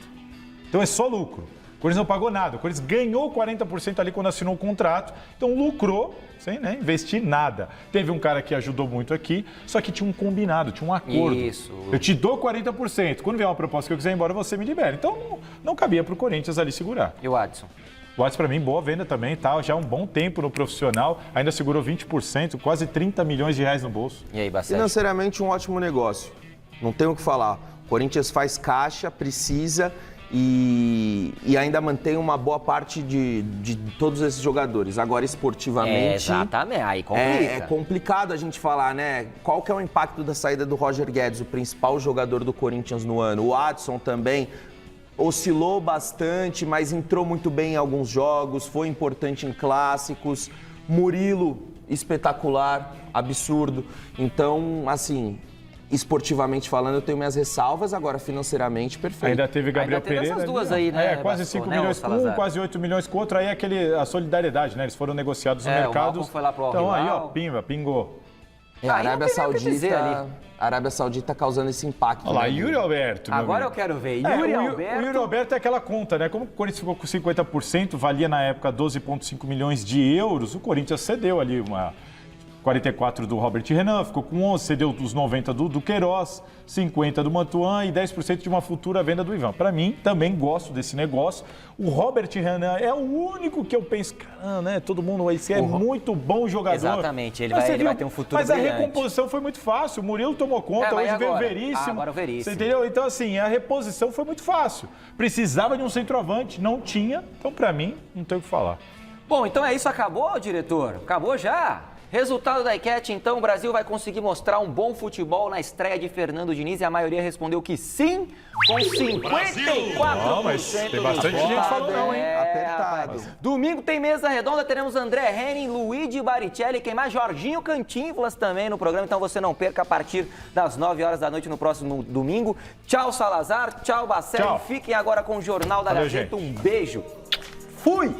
Speaker 2: Então é só lucro. O Corinthians não pagou nada. O Corinthians ganhou 40% ali quando assinou o contrato. Então lucrou sem investir nada. Teve um cara que ajudou muito aqui, só que tinha um combinado, tinha um acordo.
Speaker 4: Isso.
Speaker 2: Eu te dou 40%. Quando vier uma proposta que eu quiser ir embora, você me libera. Então não cabia para o Corinthians ali segurar.
Speaker 4: E o Adson?
Speaker 2: O Adson, para mim, boa venda também, tá? Já há um bom tempo no profissional, ainda segurou 20%, quase 30 milhões de reais no bolso.
Speaker 4: E aí, Bacete?
Speaker 3: Financeiramente, um ótimo negócio. Não tem o que falar. O Corinthians faz caixa, precisa e ainda mantém uma boa parte de todos esses jogadores. Agora, esportivamente...
Speaker 4: Exatamente, aí complica.
Speaker 3: É complicado a gente falar, né? Qual que é o impacto da saída do Roger Guedes, o principal jogador do Corinthians no ano? O Adson também oscilou bastante, mas entrou muito bem em alguns jogos, foi importante em clássicos. Murilo, espetacular, absurdo. Então, assim... esportivamente falando, eu tenho minhas ressalvas, agora financeiramente, perfeito.
Speaker 2: Ainda teve Gabriel
Speaker 1: Ainda teve
Speaker 2: Pereira.
Speaker 1: essas duas aí, né?
Speaker 2: Quase
Speaker 1: Bastou,
Speaker 2: 5
Speaker 1: né,
Speaker 2: milhões
Speaker 1: o
Speaker 2: com um,
Speaker 1: Salazar?
Speaker 2: quase 8 milhões com outro. Aí a solidariedade, né? Eles foram negociados no
Speaker 1: O
Speaker 2: mercado.
Speaker 1: Malcom foi lá pro Al
Speaker 2: Então aí,
Speaker 1: Hilal.
Speaker 2: pingou.
Speaker 3: A
Speaker 1: Aí não
Speaker 3: Arábia
Speaker 1: tem nem o que dizer ali.
Speaker 3: Saudita, a Arábia Saudita causando esse impacto.
Speaker 2: Olha lá,
Speaker 3: né?
Speaker 2: Yuri Alberto. meu
Speaker 1: Agora eu
Speaker 2: amigo.
Speaker 1: quero ver.
Speaker 2: É,
Speaker 1: Yuri
Speaker 2: o
Speaker 1: Alberto.
Speaker 2: Yuri Alberto é aquela conta, né? Como o Corinthians ficou com 50%, valia na época 12,5 milhões de euros, o Corinthians cedeu ali uma 44 do Robert Renan, ficou com 11, cedeu os 90 do Queiroz, 50 do Mantuan e 10% de uma futura venda do Ivan. Para mim, também gosto desse negócio. O Robert Renan é o único que eu penso, caramba, né? Todo mundo esse é muito bom jogador.
Speaker 1: Exatamente, ele
Speaker 2: Mas
Speaker 1: vai
Speaker 2: você viu?
Speaker 1: ter um futuro
Speaker 2: Mas
Speaker 1: brilhante.
Speaker 2: a recomposição foi muito fácil. O Murilo tomou conta,
Speaker 1: mas
Speaker 2: hoje veio o
Speaker 1: agora?
Speaker 2: Veríssimo.
Speaker 1: Agora o Veríssimo.
Speaker 2: Você entendeu? Então, assim, a reposição foi muito fácil. Precisava de um centroavante, não tinha. Então, para mim, não tem o que falar.
Speaker 1: Bom, então é isso. Acabou, diretor? Acabou já? Resultado da enquete, então, o Brasil vai conseguir mostrar um bom futebol na estreia de Fernando Diniz e a maioria respondeu que sim, com 54%.
Speaker 2: Não, mas tem bastante gente que falou não, hein?
Speaker 3: Apertado.
Speaker 1: Rapaz. Domingo tem mesa redonda, teremos André Henning, Luigi Baricelli, quem mais? Jorginho Cantinflas também no programa, então você não perca a partir das 9 horas da noite no próximo domingo. Tchau, Salazar, tchau, Bacelli.
Speaker 2: Tchau.
Speaker 1: Fiquem agora com o Jornal da
Speaker 2: Valeu,
Speaker 1: Gazeta.
Speaker 2: gente.
Speaker 1: Um beijo. Fui!